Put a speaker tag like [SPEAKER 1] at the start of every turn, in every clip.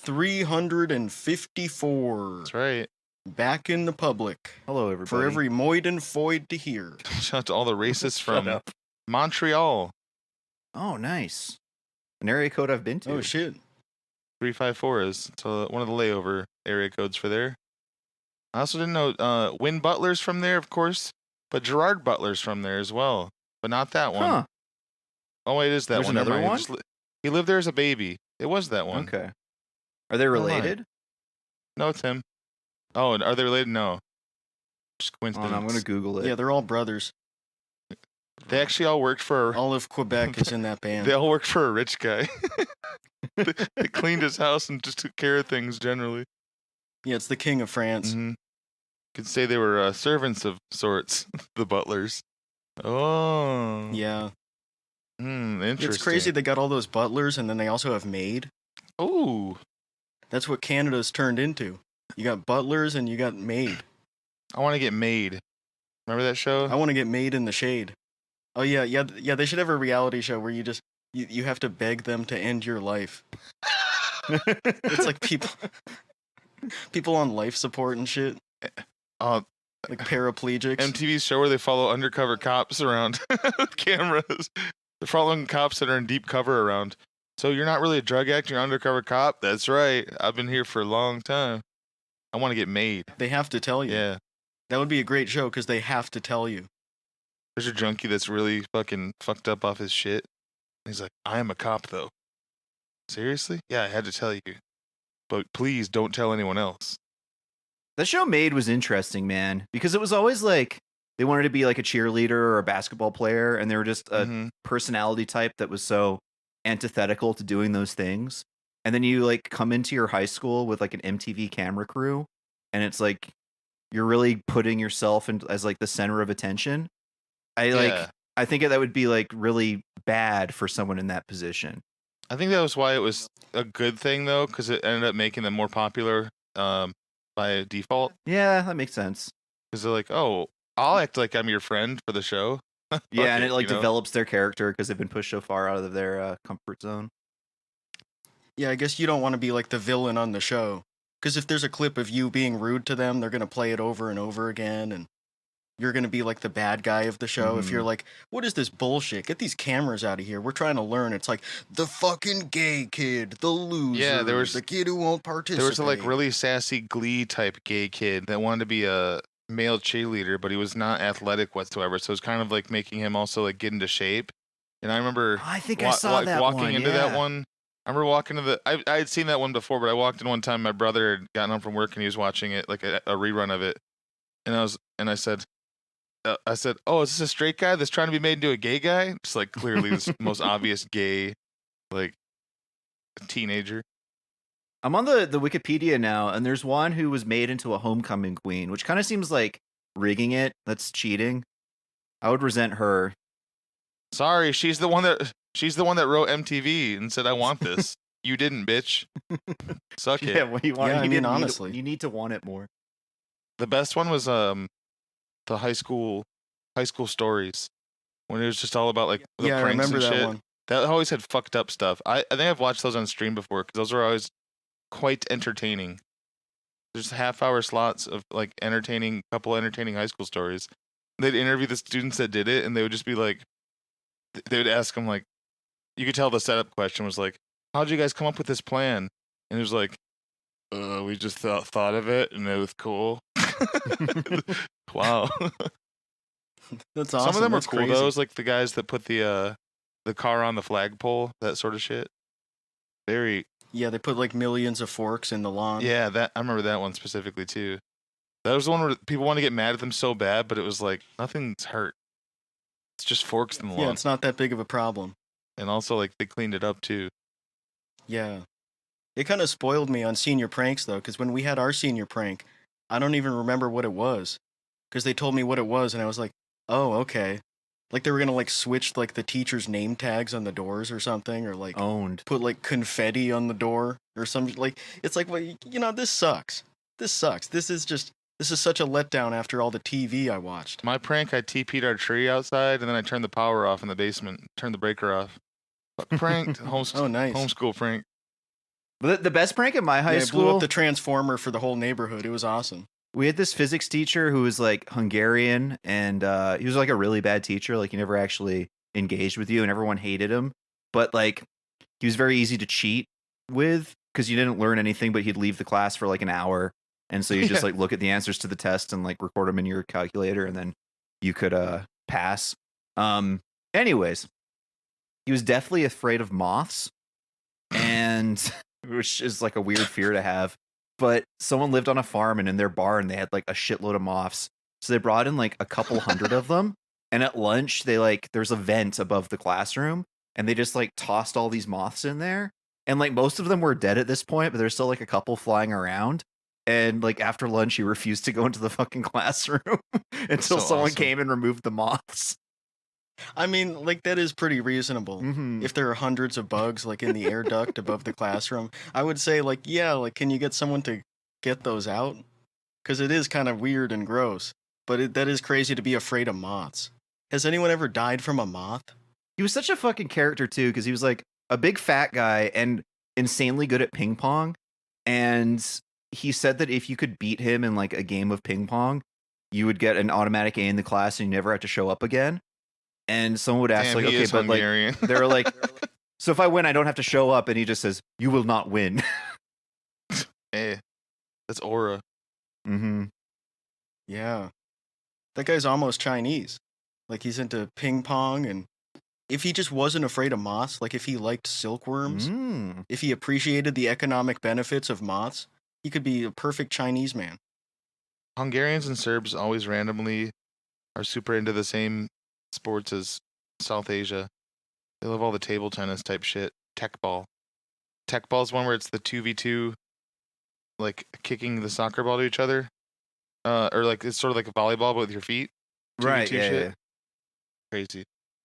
[SPEAKER 1] 354.
[SPEAKER 2] That's right.
[SPEAKER 1] Back in the public.
[SPEAKER 3] Hello, everybody.
[SPEAKER 1] For every Moid and Foyd to hear.
[SPEAKER 2] Shout out to all the racists from Montreal.
[SPEAKER 3] Oh, nice. An area code I've been to.
[SPEAKER 1] Oh, shit.
[SPEAKER 2] 354 is one of the layover area codes for there. I also didn't know Win Butler's from there, of course, but Gerard Butler's from there as well, but not that one.
[SPEAKER 3] Huh.
[SPEAKER 2] Oh, wait, it is that
[SPEAKER 3] There's
[SPEAKER 2] one.
[SPEAKER 3] another one?
[SPEAKER 2] He lived there as a baby. It was that one.
[SPEAKER 3] Okay. Are they related?
[SPEAKER 2] No, it's him. Oh, are they related? No. Just
[SPEAKER 3] Oh,
[SPEAKER 2] coincidence.
[SPEAKER 3] no, I'm going to Google it.
[SPEAKER 1] Yeah, they're all brothers.
[SPEAKER 2] They actually all worked for...
[SPEAKER 1] All of Quebec is in that band.
[SPEAKER 2] They all worked for a rich guy. They cleaned his house and just took care of things generally.
[SPEAKER 1] Yeah, it's the King of France.
[SPEAKER 2] Mm-hmm. Could say they were servants of sorts, the butlers. Oh.
[SPEAKER 1] Yeah.
[SPEAKER 2] Interesting.
[SPEAKER 1] It's crazy they got all those butlers and then they also have maid.
[SPEAKER 2] Ooh.
[SPEAKER 1] That's what Canada's turned into. You got butlers and you got maid.
[SPEAKER 2] I want to get made. Remember that show?
[SPEAKER 1] I want to get maid in the shade. Oh, yeah, they should have a reality show where you just, you have to beg them to end your life. It's like people on life support and shit. Like paraplegics.
[SPEAKER 2] MTV's show where they follow undercover cops around with cameras. They're following cops that are in deep cover around. So you're not really a drug addict, you're an undercover cop? That's right. I've been here for a long time. I want to get made.
[SPEAKER 1] They have to tell you.
[SPEAKER 2] Yeah.
[SPEAKER 1] That would be a great show because they have to tell you.
[SPEAKER 2] There's a junkie that's really fucking fucked up off his shit. He's like, I am a cop though. Seriously? Yeah, I had to tell you. But please don't tell anyone else.
[SPEAKER 3] That show Made was interesting, man, because it was always like they wanted to be like a cheerleader or a basketball player, and they were just a personality type that was so antithetical to doing those things. And then you like come into your high school with like an MTV camera crew, and it's like you're really putting yourself in as like the center of attention. I think that would be like really bad for someone in that position.
[SPEAKER 2] I think that was why it was a good thing though, because it ended up making them more popular by default.
[SPEAKER 3] Yeah, that makes sense.
[SPEAKER 2] Because they're like, oh, I'll act like I'm your friend for the show.
[SPEAKER 3] Yeah, and it like develops their character because they've been pushed so far out of their comfort zone.
[SPEAKER 1] Yeah, I guess you don't want to be like the villain on the show. Because if there's a clip of you being rude to them, they're going to play it over and over again, and you're going to be like the bad guy of the show. If you're like, what is this bullshit? Get these cameras out of here. We're trying to learn. It's like, the fucking gay kid, the loser,
[SPEAKER 2] yeah, there was
[SPEAKER 1] the kid who won't participate.
[SPEAKER 2] There was a like really sassy Glee type gay kid that wanted to be a male cheerleader, but he was not athletic whatsoever. So it was kind of like making him also like get into shape. And I remember
[SPEAKER 3] I think I saw that
[SPEAKER 2] walking
[SPEAKER 3] one,
[SPEAKER 2] into that one. I remember walking to I had seen that one before, but I walked in one time. My brother had gotten home from work and he was watching it, like a rerun of it. And I said, oh, is this a straight guy that's trying to be made into a gay guy? Just like clearly this most obvious gay, like teenager.
[SPEAKER 3] I'm on the Wikipedia now, and there's one who was made into a homecoming queen, which kind of seems like rigging it. That's cheating. I would resent her.
[SPEAKER 2] Sorry, she's the one that wrote MTV and said, I want this. You didn't, bitch. Suck it.
[SPEAKER 3] Yeah, well,
[SPEAKER 1] honestly.
[SPEAKER 3] You need to want it more.
[SPEAKER 2] The best one was the high school stories, when it was just all about like the pranks
[SPEAKER 1] I remember
[SPEAKER 2] and
[SPEAKER 1] that
[SPEAKER 2] shit.
[SPEAKER 1] one.
[SPEAKER 2] That always had fucked up stuff. I think I've watched those on stream before because those were always quite entertaining. There's half-hour slots of like entertaining high school stories. They'd interview the students that did it, and they would just be like, they would ask them like, you could tell the setup question was like, how'd you guys come up with this plan? And it was like, we just thought of it, and it was cool. Wow.
[SPEAKER 1] That's awesome.
[SPEAKER 2] Some of them
[SPEAKER 1] That's
[SPEAKER 2] are cool.
[SPEAKER 1] crazy.
[SPEAKER 2] Those like the guys that put the car on the flagpole, that sort of shit.
[SPEAKER 1] Yeah, they put like millions of forks in the lawn.
[SPEAKER 2] Yeah, I remember that one specifically too. That was the one where people want to get mad at them so bad, but it was like nothing's hurt. It's just forks in the lawn.
[SPEAKER 1] Yeah, it's not that big of a problem.
[SPEAKER 2] And also like they cleaned it up too.
[SPEAKER 1] Yeah. It kind of spoiled me on senior pranks though, because when we had our senior prank, I don't even remember what it was. Because they told me what it was, and I was like, oh, okay. Like they were gonna like switch like the teacher's name tags on the doors or something, or like put like confetti on the door or something. Like it's like, well, this sucks. This is such a letdown after all the TV I watched.
[SPEAKER 2] My prank, I TP'd our tree outside, and then I turned the power off in the basement, turned the breaker off. Pranked,
[SPEAKER 1] Oh, nice.
[SPEAKER 2] Homeschool prank.
[SPEAKER 3] The best prank at my high
[SPEAKER 1] Yeah, it blew
[SPEAKER 3] school,
[SPEAKER 1] up the transformer for the whole neighborhood. It was awesome.
[SPEAKER 3] we had this physics teacher who was like Hungarian, and he was like a really bad teacher. Like he never actually engaged with you, and everyone hated him. But like he was very easy to cheat with because you didn't learn anything, but he'd leave the class for like an hour, and so you just
[SPEAKER 2] Yeah.
[SPEAKER 3] like look at the answers to the test and like record them in your calculator, and then you could pass. Anyways, he was deathly afraid of moths, and which is like a weird fear to have. But someone lived on a farm, and in their barn they had like a shitload of moths. So they brought in like a couple hundred of them. And at lunch, they like there's a vent above the classroom, and they just like tossed all these moths in there. And like most of them were dead at this point, but there's still like a couple flying around. And like after lunch, he refused to go into the fucking classroom until
[SPEAKER 2] so
[SPEAKER 3] someone
[SPEAKER 2] awesome.
[SPEAKER 3] came and removed the moths.
[SPEAKER 1] I mean, like that is pretty reasonable.
[SPEAKER 3] Mhm.
[SPEAKER 1] If there are hundreds of bugs like in the air duct above the classroom, I would say like, yeah, like can you get someone to get those out? Because it is kind of weird and gross. But that is crazy to be afraid of moths. Has anyone ever died from a moth?
[SPEAKER 3] He was such a fucking character too, because he was like a big fat guy and insanely good at ping pong. And he said that if you could beat him in like a game of ping pong, you would get an automatic A in the class and you never have to show up again. And someone would ask,
[SPEAKER 2] Damn,
[SPEAKER 3] like,
[SPEAKER 2] he
[SPEAKER 3] okay,
[SPEAKER 2] is
[SPEAKER 3] but like,
[SPEAKER 2] Hungarian.
[SPEAKER 3] they're like, so if I win, I don't have to show up. And he just says, you will not win.
[SPEAKER 2] Hey, that's aura.
[SPEAKER 3] Mm-hmm.
[SPEAKER 1] Yeah. That guy's almost Chinese. Like he's into ping pong, and if he just wasn't afraid of moths, like if he liked silkworms, if he appreciated the economic benefits of moths, he could be a perfect Chinese man.
[SPEAKER 2] Hungarians and Serbs always randomly are super into the same sports as South Asia. They love all the table tennis type shit. Tech ball. Tech ball is one where it's the 2v2, like kicking the soccer ball to each other. Or like it's sort of like a volleyball but with your feet. 2v2
[SPEAKER 3] Right. Yeah,
[SPEAKER 2] shit.
[SPEAKER 3] yeah.
[SPEAKER 2] Crazy.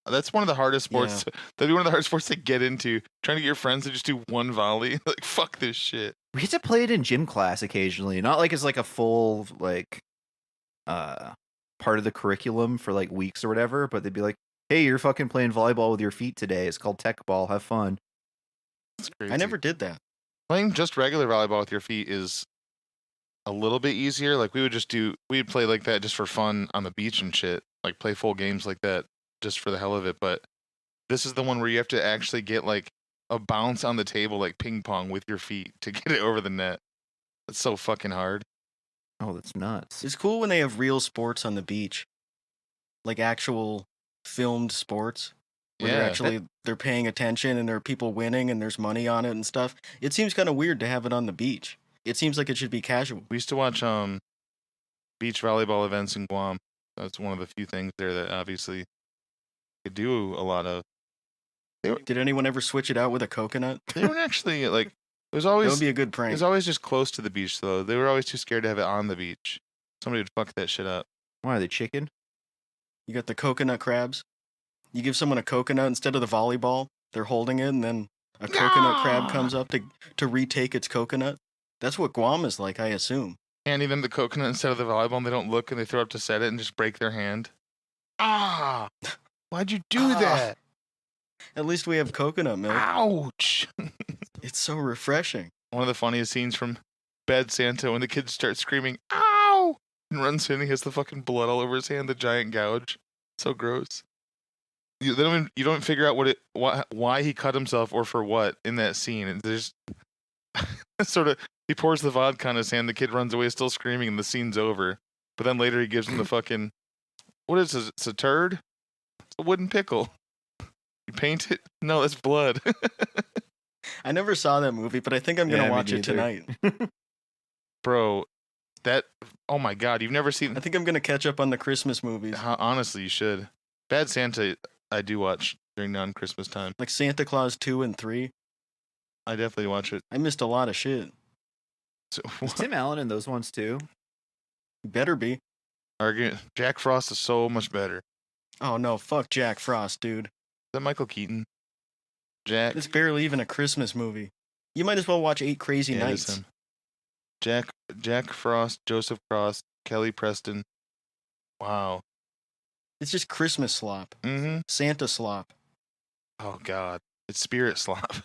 [SPEAKER 2] That's one of the hardest sports.
[SPEAKER 1] Yeah.
[SPEAKER 2] That'd be one of the hardest sports to get into. Trying to get your friends to just do one volley. Like fuck this shit.
[SPEAKER 3] We get to play it in gym class occasionally, not like it's like a full like part of the curriculum for like weeks or whatever, but they'd be like, hey, you're fucking playing volleyball with your feet today. It's called tech ball. Have fun.
[SPEAKER 2] It's crazy.
[SPEAKER 1] I never did that.
[SPEAKER 2] Playing just regular volleyball with your feet is a little bit easier. Like we'd play like that just for fun on the beach and shit. Like play full games like that just for the hell of it. But this is the one where you have to actually get like a bounce on the table like ping pong with your feet to get it over the net. It's so fucking hard.
[SPEAKER 3] Oh, that's nuts.
[SPEAKER 1] It's cool when they have real sports on the beach, like actual filmed sports. Where
[SPEAKER 2] Yeah.
[SPEAKER 1] they're paying attention and there are people winning and there's money on it and stuff. It seems kind of weird to have it on the beach. It seems like it should be casual.
[SPEAKER 2] We used to watch beach volleyball events in Guam. That's one of the few things there that obviously could do a lot of.
[SPEAKER 1] Did anyone ever switch it out with a coconut?
[SPEAKER 2] They weren't actually like it was
[SPEAKER 1] That
[SPEAKER 2] always
[SPEAKER 1] would be a good
[SPEAKER 2] it
[SPEAKER 1] prank.
[SPEAKER 2] was always just close to the beach though. They were always too scared to have it on the beach. Somebody would fuck that shit up.
[SPEAKER 3] Why are they chicken?
[SPEAKER 1] You got the coconut crabs. You give someone a coconut instead of the volleyball. They're holding it, and then a coconut crab comes up to retake its coconut. That's what Guam is like, I assume.
[SPEAKER 2] Handing them the coconut instead of the volleyball, and they don't look, and they throw up to set it and just break their hand. Ah! Why'd you do that?
[SPEAKER 1] At least we have coconut milk.
[SPEAKER 2] Ouch!
[SPEAKER 1] It's so refreshing.
[SPEAKER 2] One of the funniest scenes from Bad Santa when the kids start screaming, "Ow!" and runs in, and he has the fucking blood all over his hand, the giant gouge. So gross. You don't figure out why he cut himself or for what in that scene. And there's sort of he pours the vodka on his hand, the kid runs away still screaming, and the scene's over. But then later he gives him the fucking what is this? It's a turd? It's a wooden pickle. You paint it? No, that's blood.
[SPEAKER 1] I never saw that movie, but I think I'm going to watch it tonight.
[SPEAKER 2] Bro, oh my god, you've never seen
[SPEAKER 1] I think I'm going to catch up on the Christmas movies.
[SPEAKER 2] Honestly, you should. Bad Santa I do watch during non-Christmas time.
[SPEAKER 1] Like Santa Claus 2 and 3.
[SPEAKER 2] I definitely watch it.
[SPEAKER 1] I missed a lot of shit.
[SPEAKER 2] So,
[SPEAKER 3] Is Tim Allen in those ones too?
[SPEAKER 1] You better be.
[SPEAKER 2] Jack Frost is so much better.
[SPEAKER 1] Oh no, fuck Jack Frost, dude.
[SPEAKER 2] Is that Michael Keaton? Jack.
[SPEAKER 1] It's barely even a Christmas movie. You might as well watch 8 Crazy
[SPEAKER 2] Yeah, it is
[SPEAKER 1] Nights.
[SPEAKER 2] him. Jack Frost, Joseph Cross, Kelly Preston. Wow.
[SPEAKER 1] It's just Christmas slop.
[SPEAKER 2] Mm-hmm.
[SPEAKER 1] Santa slop.
[SPEAKER 2] Oh god, it's spirit slop.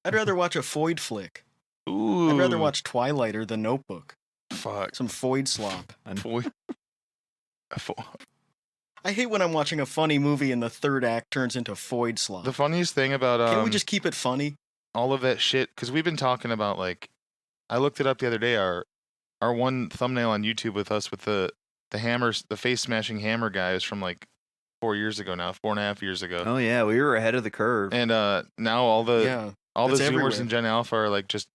[SPEAKER 1] I'd rather watch a Foyd flick.
[SPEAKER 2] Ooh.
[SPEAKER 1] I'd rather watch Twilight or The Notebook.
[SPEAKER 2] Fuck.
[SPEAKER 1] Some Foyd slop.
[SPEAKER 2] Foyd.
[SPEAKER 1] I hate when I'm watching a funny movie and the third act turns into Foyd slop.
[SPEAKER 2] The funniest thing about
[SPEAKER 1] Can't we just keep it funny?
[SPEAKER 2] all of that shit, because we've been talking about, like, I looked it up the other day, our one thumbnail on YouTube with us with the hammers, the face smashing hammer guy is from like 4 years ago now, 4.5 years ago.
[SPEAKER 3] Oh yeah, we were ahead of the curve.
[SPEAKER 2] And now all the Zoomers
[SPEAKER 1] everywhere.
[SPEAKER 2] and Gen Alpha are like just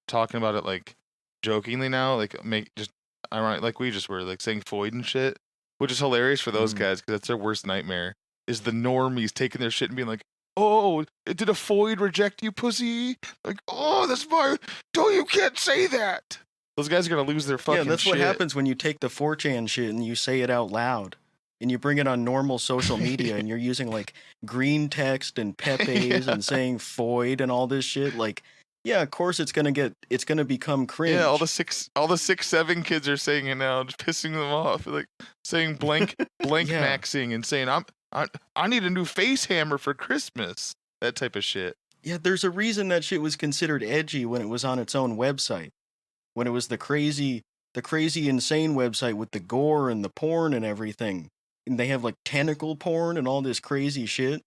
[SPEAKER 2] talking about it like jokingly now, like make just ironic, like we just were like saying Foyd and shit, which is hilarious for those guys because that's their worst nightmare. Is the normies taking their shit and being like, "Oh, did a Foyd reject you, pussy?" Like, "Oh, that's my, you can't say that." Those guys are gonna lose their fucking shit.
[SPEAKER 1] Yeah, that's what happens when you take the 4chan shit and you say it out loud. And you bring it on normal social media and you're using like green text and Pepe's and saying Foyd and all this shit. Like, yeah, of course it's gonna become cringe.
[SPEAKER 2] Yeah, all the 6-7 kids are saying it now, just pissing them off. Like saying blank maxing and saying I need a new face hammer for Christmas. That type of shit.
[SPEAKER 1] Yeah, there's a reason that shit was considered edgy when it was on its own website. When it was the crazy insane website with the gore and the porn and everything. And they have like tentacle porn and all this crazy shit.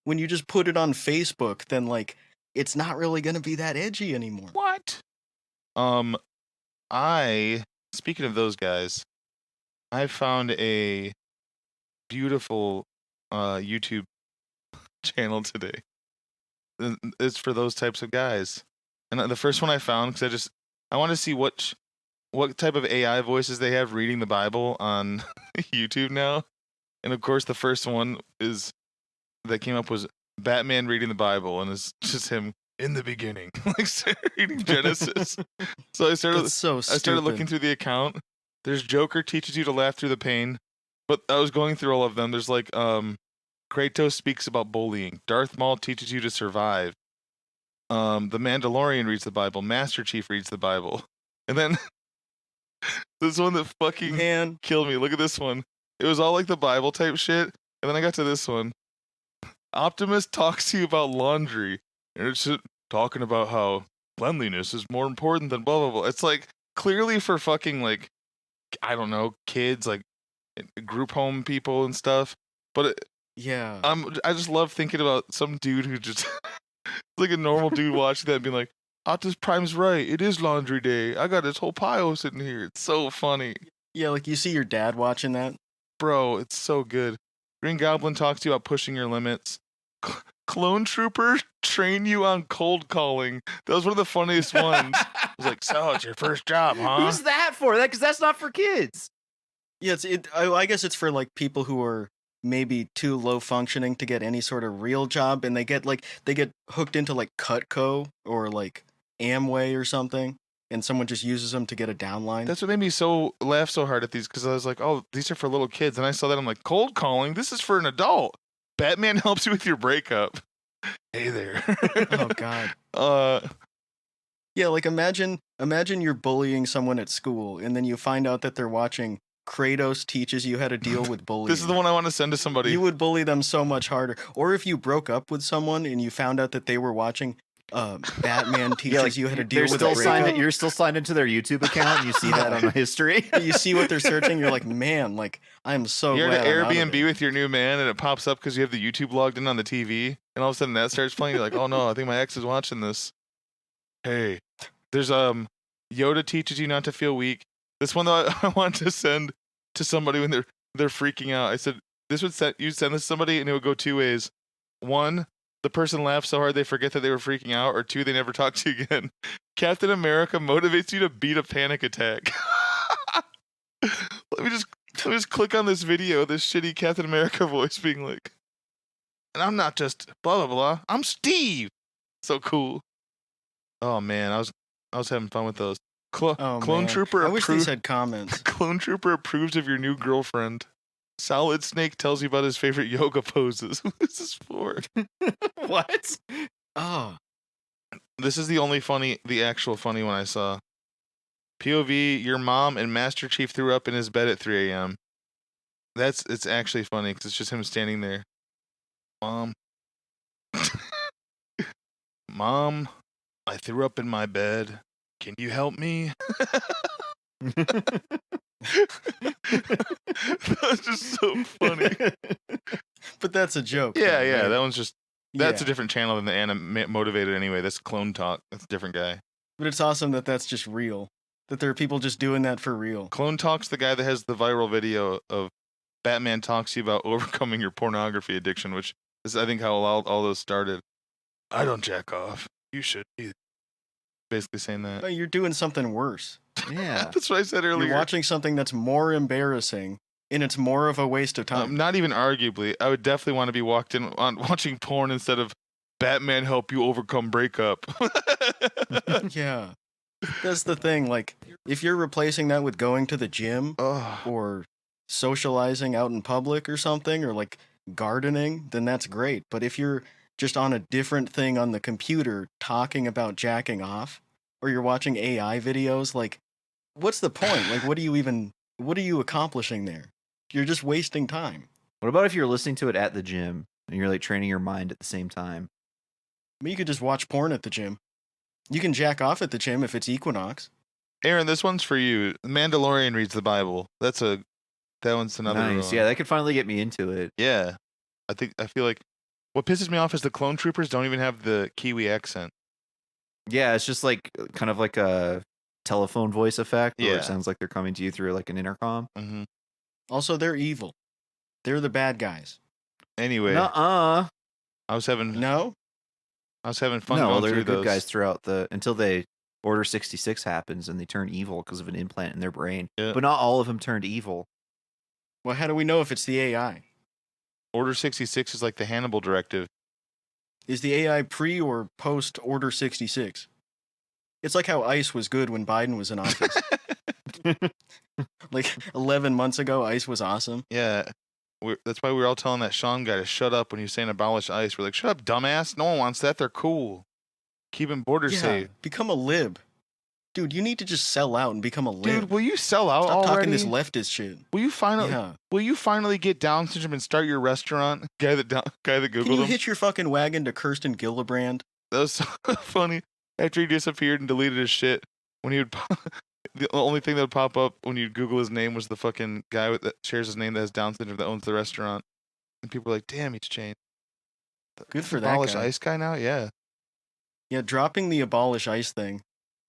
[SPEAKER 1] When you just put it on Facebook, then like it's not really gonna be that edgy anymore.
[SPEAKER 2] What? Speaking of those guys, I found a beautiful YouTube channel today. It's for those types of guys. And the first one I found, because I want to see what type of AI voices they have reading the Bible on YouTube now. And of course, the first one that came up was Batman reading the Bible, and it's just him in the beginning, like reading Genesis. So I started looking through the account. There's Joker teaches you to laugh through the pain, but I was going through all of them. There's like Kratos speaks about bullying. Darth Maul teaches you to survive. The Mandalorian reads the Bible. Master Chief reads the Bible. And then this one that fucking killed me. Look at this one. It was all like the Bible type shit. And then I got to this one. Optimus talks to you about laundry. And it's just talking about how cleanliness is more important than blah, blah, blah. It's like clearly for fucking like, I don't know, kids, like group home people and stuff. But
[SPEAKER 1] yeah,
[SPEAKER 2] I just love thinking about some dude who just like a normal dude watching that and being like, Optimus Prime's right. It is laundry day. I got this whole pile sitting here. It's so funny.
[SPEAKER 1] Yeah, like you see your dad watching that.
[SPEAKER 2] Bro, it's so good. Green Goblin talks to you about pushing your limits. Clone Trooper train you on cold calling. That was one of the funniest ones. I was like, so it's your first job, huh?
[SPEAKER 3] Who's that for? Because that's not for kids.
[SPEAKER 1] Yeah, I guess it's for like people who are maybe too low functioning to get any sort of real job, and they get hooked into like Cutco or like Amway or something, and someone just uses them to get a downline.
[SPEAKER 2] That's what made me laugh so hard at these, because I was like, oh, these are for little kids. And I saw that, I'm like, cold calling? This is for an adult. Batman helps you with your breakup. Hey there.
[SPEAKER 1] Oh, God. Yeah, like imagine you're bullying someone at school, and then you find out that they're watching Kratos teaches you how to deal with bullying.
[SPEAKER 2] This is the one I want to send to somebody.
[SPEAKER 1] You would bully them so much harder. Or if you broke up with someone and you found out that they were watching Batman teaches you how to deal with breakup.
[SPEAKER 3] You're still signed into their YouTube account, and you see that on the history.
[SPEAKER 1] You see what they're searching. You're like, man, like I'm so
[SPEAKER 2] You're
[SPEAKER 1] glad
[SPEAKER 2] at
[SPEAKER 1] I'm
[SPEAKER 2] Airbnb with your new man, and it pops up because you have the YouTube logged in on the TV, and all of a sudden that starts playing. You're like, oh no, I think my ex is watching this. Hey, there's Yoda teaches you not to feel weak. This one though, I want to send to somebody when they're freaking out. I said you send this to somebody, and it would go two ways. One, the person laughs so hard they forget that they were freaking out, or two, they never talk to you again. Captain America motivates you to beat a panic attack. Let me just click on this video, this shitty Captain America voice being like, and I'm not just blah blah blah. I'm Steve. So cool. Oh man, I was having fun with those. Clone Trooper.
[SPEAKER 1] I wish these had comments.
[SPEAKER 2] Clone Trooper approves of your new girlfriend. Solid Snake tells you about his favorite yoga poses. What is this for?
[SPEAKER 3] What?
[SPEAKER 1] Oh.
[SPEAKER 2] This is the actual funny one I saw. POV, your mom and Master Chief threw up in his bed at 3 a.m. It's actually funny because it's just him standing there. Mom. Mom, I threw up in my bed. Can you help me? That's just so funny.
[SPEAKER 1] But that's a joke.
[SPEAKER 2] Yeah,
[SPEAKER 1] though,
[SPEAKER 2] yeah.
[SPEAKER 1] right?
[SPEAKER 2] That one's just that's a
[SPEAKER 1] Yeah.
[SPEAKER 2] different channel than the motivated anyway. That's Clone Talk. That's a different guy.
[SPEAKER 1] But it's awesome that that's just real. That there are people just doing that for real.
[SPEAKER 2] Clone Talk's the guy that has the viral video of Batman talks to you about overcoming your pornography addiction, which is I think how all those started. I don't jack off. You should either. Basically saying that.
[SPEAKER 1] No, you're doing something worse.
[SPEAKER 3] Yeah.
[SPEAKER 2] That's what I said earlier.
[SPEAKER 1] You're watching something that's more embarrassing, and it's more of a waste of time.
[SPEAKER 2] Not even arguably. I would definitely want to be walked in on watching porn instead of Batman help you overcome breakup.
[SPEAKER 1] Yeah. That's the thing. Like, if you're replacing that with going to the gym or socializing out in public or something, or like gardening, then that's great. But if you're just on a different thing on the computer talking about jacking off, or you're watching AI videos, like, what's the point? Like, what are you accomplishing there? You're just wasting time.
[SPEAKER 3] What about if you're listening to it at the gym and you're like training your mind at the same time?
[SPEAKER 1] I mean, you could just watch porn at the gym. You can jack off at the gym if it's Equinox.
[SPEAKER 2] Aaron, this one's for you. The Mandalorian reads the Bible. That one's another
[SPEAKER 3] Nice.
[SPEAKER 2] one.
[SPEAKER 3] Yeah, that could finally get me into it.
[SPEAKER 2] Yeah. I feel like what pisses me off is the clone troopers don't even have the Kiwi accent.
[SPEAKER 3] Yeah, it's just like kind of like a telephone voice effect where
[SPEAKER 2] Yeah.
[SPEAKER 3] it sounds like they're coming to you through like an intercom.
[SPEAKER 2] Mm-hmm.
[SPEAKER 1] Also, they're evil. They're the bad guys.
[SPEAKER 2] Anyway,
[SPEAKER 3] Nuh-uh.
[SPEAKER 2] I was having
[SPEAKER 1] No?
[SPEAKER 2] fun
[SPEAKER 3] No,
[SPEAKER 2] going
[SPEAKER 3] they're
[SPEAKER 2] through
[SPEAKER 3] the good
[SPEAKER 2] those.
[SPEAKER 3] guys throughout until they Order 66 happens and they turn evil because of an implant in their brain.
[SPEAKER 2] Yeah.
[SPEAKER 3] But not all of them turned evil.
[SPEAKER 1] Well, how do we know if it's the AI?
[SPEAKER 2] Order 66 is like the Hannibal directive.
[SPEAKER 1] Is the AI pre or post Order 66? It's like how ICE was good when Biden was in office. Like 11 months ago, ICE was awesome.
[SPEAKER 2] Yeah. That's why we were all telling that Sean guy to shut up when he was saying abolish ICE. We're like, shut up, dumbass. No one wants that. They're cool. Keeping borders safe.
[SPEAKER 1] Become a lib. Dude, you need to just sell out and become a lib.
[SPEAKER 2] Dude, will you sell out
[SPEAKER 1] Stop
[SPEAKER 2] already?
[SPEAKER 1] talking this leftist shit.
[SPEAKER 2] Will you finally get Down syndrome and start your restaurant? Guy that Googled
[SPEAKER 1] Can you
[SPEAKER 2] him?
[SPEAKER 1] hitch your fucking wagon to Kirsten Gillibrand?
[SPEAKER 2] That was so funny. After he disappeared and deleted his shit, when he would the only thing that would pop up when you Google his name was the fucking guy that shares his name that has Down syndrome that owns the restaurant. And people were like, damn, he's changed.
[SPEAKER 1] Good for that
[SPEAKER 2] Abolish
[SPEAKER 1] guy.
[SPEAKER 2] ICE guy now? Yeah.
[SPEAKER 1] Yeah, dropping the abolish ICE thing.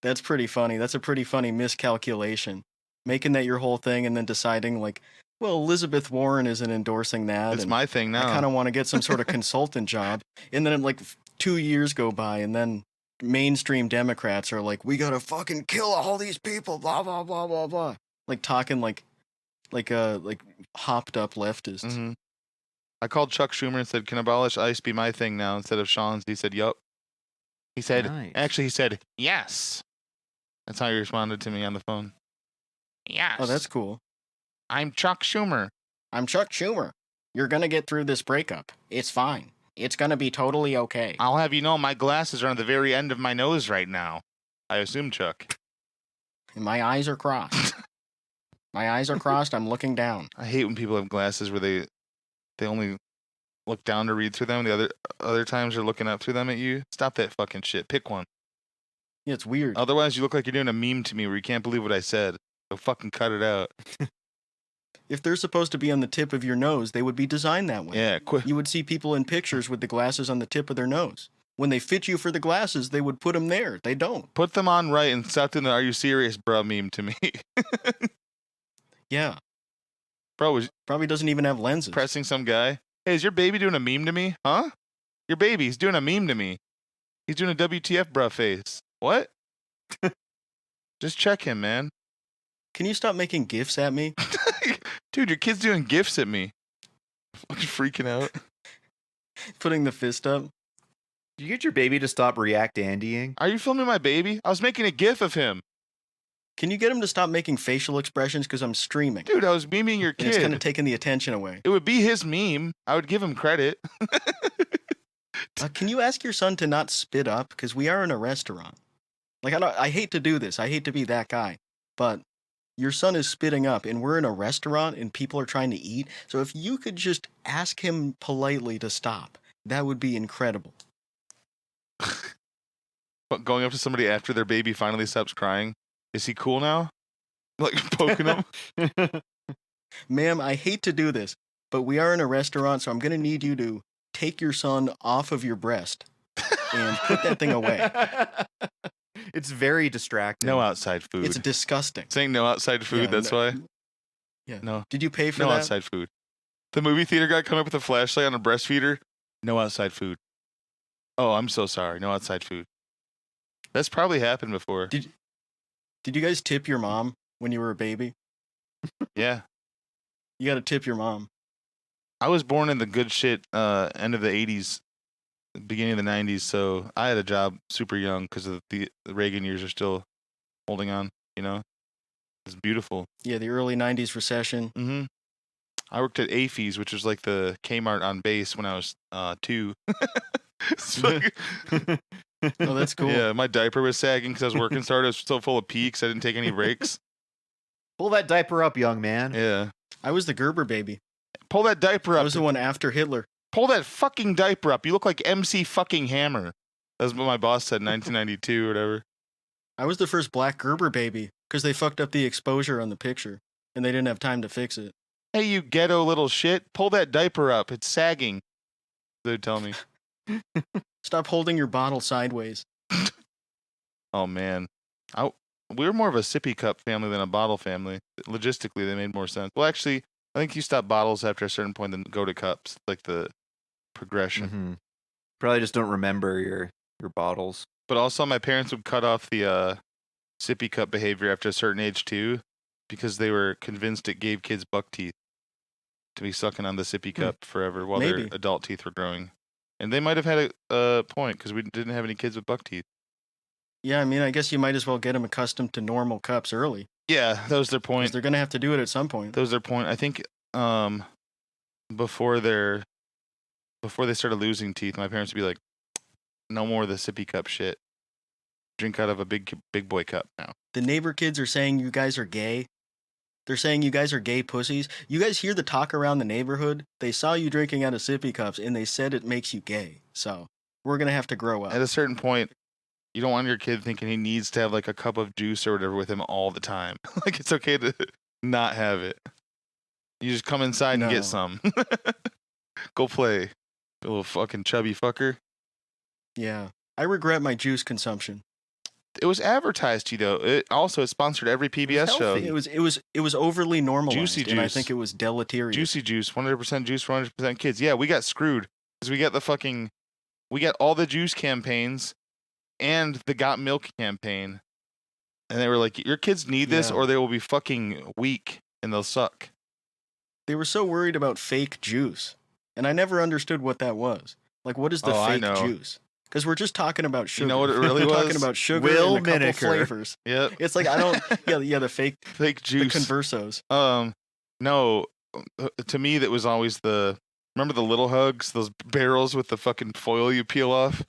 [SPEAKER 1] That's pretty funny. That's a pretty funny miscalculation. Making that your whole thing and then deciding, like, well, Elizabeth Warren isn't endorsing that.
[SPEAKER 2] It's
[SPEAKER 1] and
[SPEAKER 2] my thing now.
[SPEAKER 1] I kind of want to get some sort of consultant job. And then, like, 2 years go by, and then mainstream Democrats are like, we gotta fucking kill all these people, blah, blah, blah, blah, blah. Like, talking like hopped up leftists.
[SPEAKER 2] Mm-hmm. I called Chuck Schumer and said, can abolish ICE be my thing now instead of Sean's? He said, yup. He said,
[SPEAKER 3] Nice.
[SPEAKER 2] actually, he said, yes. That's how he responded to me on the phone. Yes.
[SPEAKER 1] Oh, that's cool.
[SPEAKER 2] I'm Chuck Schumer.
[SPEAKER 1] I'm Chuck Schumer. You're gonna get through this breakup. It's fine. It's gonna be totally okay.
[SPEAKER 2] I'll have you know my glasses are on the very end of my nose right now. I assume, Chuck.
[SPEAKER 1] And my eyes are crossed. My eyes are crossed. I'm looking down.
[SPEAKER 2] I hate when people have glasses where they only look down to read through them. The other times they're looking up through them at you. Stop that fucking shit. Pick one.
[SPEAKER 1] Yeah, it's weird.
[SPEAKER 2] Otherwise, you look like you're doing a meme to me where you can't believe what I said. So fucking cut it out.
[SPEAKER 1] If they're supposed to be on the tip of your nose, they would be designed that way.
[SPEAKER 2] Yeah, quit.
[SPEAKER 1] You would see people in pictures with the glasses on the tip of their nose. When they fit you for the glasses, they would put them there. They don't.
[SPEAKER 2] Put them on right and stop doing the "Are you serious, bro?" meme to me.
[SPEAKER 1] Yeah.
[SPEAKER 2] Bro was
[SPEAKER 1] Probably doesn't even have lenses.
[SPEAKER 2] pressing some guy. Hey, is your baby doing a meme to me? Huh? Your baby's doing a meme to me. He's doing a WTF bruh face. What? Just check him, man.
[SPEAKER 1] Can you stop making gifs at me?
[SPEAKER 2] Dude, your kid's doing gifts at me. Fucking freaking out.
[SPEAKER 1] Putting the fist up?
[SPEAKER 3] Did you get your baby to stop react-andying?
[SPEAKER 2] Are you filming my baby? I was making a gif of him.
[SPEAKER 1] Can you get him to stop making facial expressions because I'm streaming?
[SPEAKER 2] Dude, I was memeing your
[SPEAKER 1] And it's
[SPEAKER 2] kid.
[SPEAKER 1] kind of taking the attention away.
[SPEAKER 2] It would be his meme. I would give him credit.
[SPEAKER 1] Can you ask your son to not spit up? Because we are in a restaurant. Like, I hate to do this. I hate to be that guy. But your son is spitting up, and we're in a restaurant, and people are trying to eat. So if you could just ask him politely to stop, that would be incredible.
[SPEAKER 2] going up to somebody after their baby finally stops crying. Is he cool now? Like poking him.
[SPEAKER 1] Ma'am, I hate to do this, but we are in a restaurant, so I'm going to need you to take your son off of your breast and put that thing away.
[SPEAKER 3] It's very distracting.
[SPEAKER 2] No outside food.
[SPEAKER 1] It's disgusting.
[SPEAKER 2] Saying no outside food,
[SPEAKER 1] Yeah,
[SPEAKER 2] that's why?
[SPEAKER 1] Yeah.
[SPEAKER 2] No.
[SPEAKER 1] Did you pay for
[SPEAKER 2] No
[SPEAKER 1] that?
[SPEAKER 2] outside food. The movie theater guy come up with a flashlight on a breastfeeder. No outside food. Oh, I'm so sorry. No outside food. That's probably happened before.
[SPEAKER 1] Did you guys tip your mom when you were a baby?
[SPEAKER 2] Yeah.
[SPEAKER 1] You got to tip your mom.
[SPEAKER 2] I was born in the good shit end of the 80s, beginning of the 90s, so I had a job super young because of the Reagan years are still holding on, you know? It's beautiful.
[SPEAKER 1] Yeah, the early 90s recession.
[SPEAKER 2] Mm-hmm. I worked at AFES, which was like the Kmart on base when I was 2.
[SPEAKER 1] Oh, that's cool.
[SPEAKER 2] Yeah, my diaper was sagging because I was working so hard. I was so full of pee because I didn't take any breaks.
[SPEAKER 3] Pull that diaper up, young man.
[SPEAKER 2] Yeah.
[SPEAKER 1] I was the Gerber baby.
[SPEAKER 2] Pull that diaper up.
[SPEAKER 1] I was the one after Hitler.
[SPEAKER 2] Pull that fucking diaper up. You look like MC fucking Hammer. That's what my boss said in 1992 or whatever.
[SPEAKER 1] I was the first black Gerber baby because they fucked up the exposure on the picture and they didn't have time to fix it.
[SPEAKER 2] Hey, you ghetto little shit. Pull that diaper up. It's sagging. They'd tell me.
[SPEAKER 1] Stop holding your bottle sideways.
[SPEAKER 2] Oh, man. We were more of a sippy cup family than a bottle family. Logistically, they made more sense. Well, actually, I think you stop bottles after a certain point, then go to cups, like the progression.
[SPEAKER 3] Mm-hmm. Probably just don't remember your bottles.
[SPEAKER 2] But also, my parents would cut off the sippy cup behavior after a certain age, too, because they were convinced it gave kids buck teeth to be sucking on the sippy cup forever while their adult teeth were growing. And they might have had a point because we didn't have any kids with buck teeth.
[SPEAKER 1] Yeah, I mean, I guess you might as well get them accustomed to normal cups early.
[SPEAKER 2] Yeah, that was their point.
[SPEAKER 1] Because they're going to have to do it at some point.
[SPEAKER 2] That was their point. I think before they started losing teeth, my parents would be like, no more of the sippy cup shit. Drink out of a big boy cup now.
[SPEAKER 1] The neighbor kids are saying you guys are gay. They're saying you guys are gay pussies. You guys hear the talk around the neighborhood? They saw you drinking out of sippy cups, and they said it makes you gay. So we're going to have to grow up.
[SPEAKER 2] At a certain point, you don't want your kid thinking he needs to have like a cup of juice or whatever with him all the time. Like it's okay to not have it. You just come inside and get some. Go play. You little fucking chubby fucker.
[SPEAKER 1] Yeah. I regret my juice consumption.
[SPEAKER 2] It was advertised to you though. It sponsored every PBS show.
[SPEAKER 1] It was overly normalized.
[SPEAKER 2] Juicy juice.
[SPEAKER 1] And I think it was deleterious.
[SPEAKER 2] Juicy juice, 100% juice for 100% kids. Yeah, we got screwed because we got all the juice campaigns and the Got Milk campaign, and they were like, your kids need this or they will be fucking weak and they'll suck.
[SPEAKER 1] They were so worried about fake juice, and I never understood what that was. Like, what is the fake juice? Because we're just talking about sugar.
[SPEAKER 2] You know what it really was?
[SPEAKER 1] Talking about sugar and a couple flavors.
[SPEAKER 2] Yep.
[SPEAKER 1] It's like, I don't... Yeah, the fake
[SPEAKER 2] juice.
[SPEAKER 1] The Conversos.
[SPEAKER 2] No. To me, that was always remember the Little Hugs? Those barrels with the fucking foil you peel off?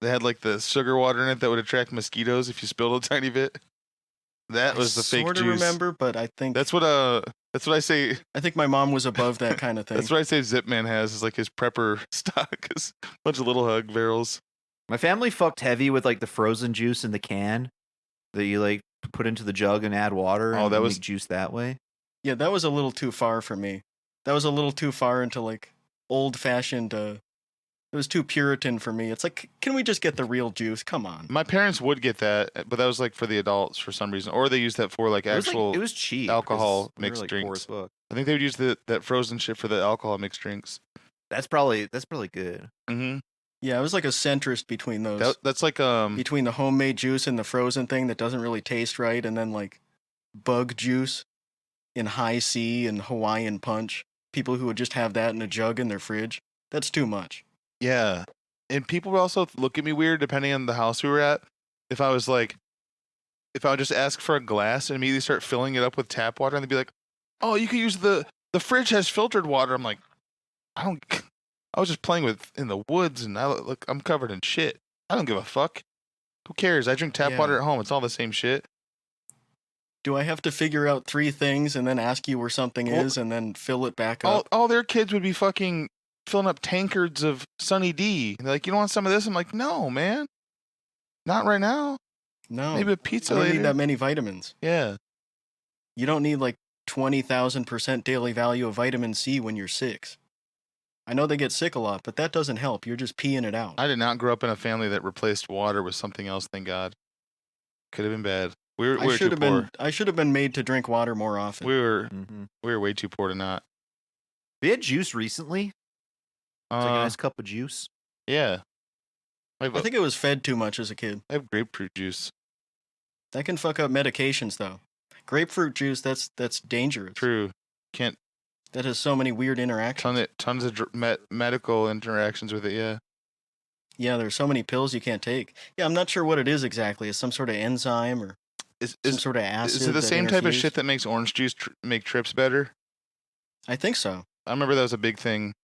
[SPEAKER 2] They had like the sugar water in it that would attract mosquitoes if you spilled a tiny bit. That was the fake juice. I sort of
[SPEAKER 1] remember, but I think...
[SPEAKER 2] That's what I say.
[SPEAKER 1] I think my mom was above that kind of thing.
[SPEAKER 2] That's what I say Zipman has is like his prepper stock. Is a bunch of Little Hug barrels.
[SPEAKER 3] My family fucked heavy with like the frozen juice in the can that you like put into the jug and add water.
[SPEAKER 2] Oh, that was
[SPEAKER 3] make juice that way.
[SPEAKER 1] Yeah, that was a little too far for me. That was a little too far into like old fashioned. It was too Puritan for me. It's like, can we just get the real juice? Come on.
[SPEAKER 2] My parents would get that, but that was like for the adults for some reason, or they used that for like actual.
[SPEAKER 3] It was cheap.
[SPEAKER 2] Alcohol mixed drinks. I think they would use that frozen shit for the alcohol mixed drinks.
[SPEAKER 3] That's probably good.
[SPEAKER 2] Mm-hmm.
[SPEAKER 1] Yeah, I was like a centrist between those.
[SPEAKER 2] That's like
[SPEAKER 1] between the homemade juice and the frozen thing that doesn't really taste right, and then like bug juice in high C and Hawaiian punch. People who would just have that in a jug in their fridge. That's too much.
[SPEAKER 2] Yeah, and people would also look at me weird depending on the house we were at. If I would just ask for a glass and immediately start filling it up with tap water, and they'd be like, "Oh, you could use the fridge has filtered water." I'm like, I was just playing in the woods, and I'm covered in shit. I don't give a fuck. Who cares? I drink tap water at home. It's all the same shit.
[SPEAKER 1] Do I have to figure out 3 things and then ask you where something is and then fill it back up?
[SPEAKER 2] All their kids would be fucking filling up tankards of Sunny D. And they're like, you don't want some of this? I'm like, no, man. Not right now.
[SPEAKER 1] No.
[SPEAKER 2] Maybe a pizza
[SPEAKER 1] You don't
[SPEAKER 2] later.
[SPEAKER 1] need that many vitamins.
[SPEAKER 2] Yeah.
[SPEAKER 1] You don't need like 20,000% daily value of vitamin C when you're 6. I know they get sick a lot, but that doesn't help. You're just peeing it out.
[SPEAKER 2] I did not grow up in a family that replaced water with something else, thank God. Could have been bad. We were too poor.
[SPEAKER 1] I should have been made to drink water more often.
[SPEAKER 2] We were way too poor to not.
[SPEAKER 3] We had juice recently. It's like a nice cup of juice.
[SPEAKER 2] Yeah.
[SPEAKER 1] I think it was fed too much as a kid.
[SPEAKER 2] I have grapefruit juice.
[SPEAKER 1] That can fuck up medications though. Grapefruit juice, that's dangerous.
[SPEAKER 2] True. Can't.
[SPEAKER 1] That has so many weird interactions.
[SPEAKER 2] Tons of medical interactions with it, yeah.
[SPEAKER 1] Yeah, there's so many pills you can't take. Yeah, I'm not sure what it is exactly. It's some sort of enzyme or some sort of acid.
[SPEAKER 2] Is it the same type of shit that makes orange juice make trips better?
[SPEAKER 1] I think so.
[SPEAKER 2] I remember that was a big thing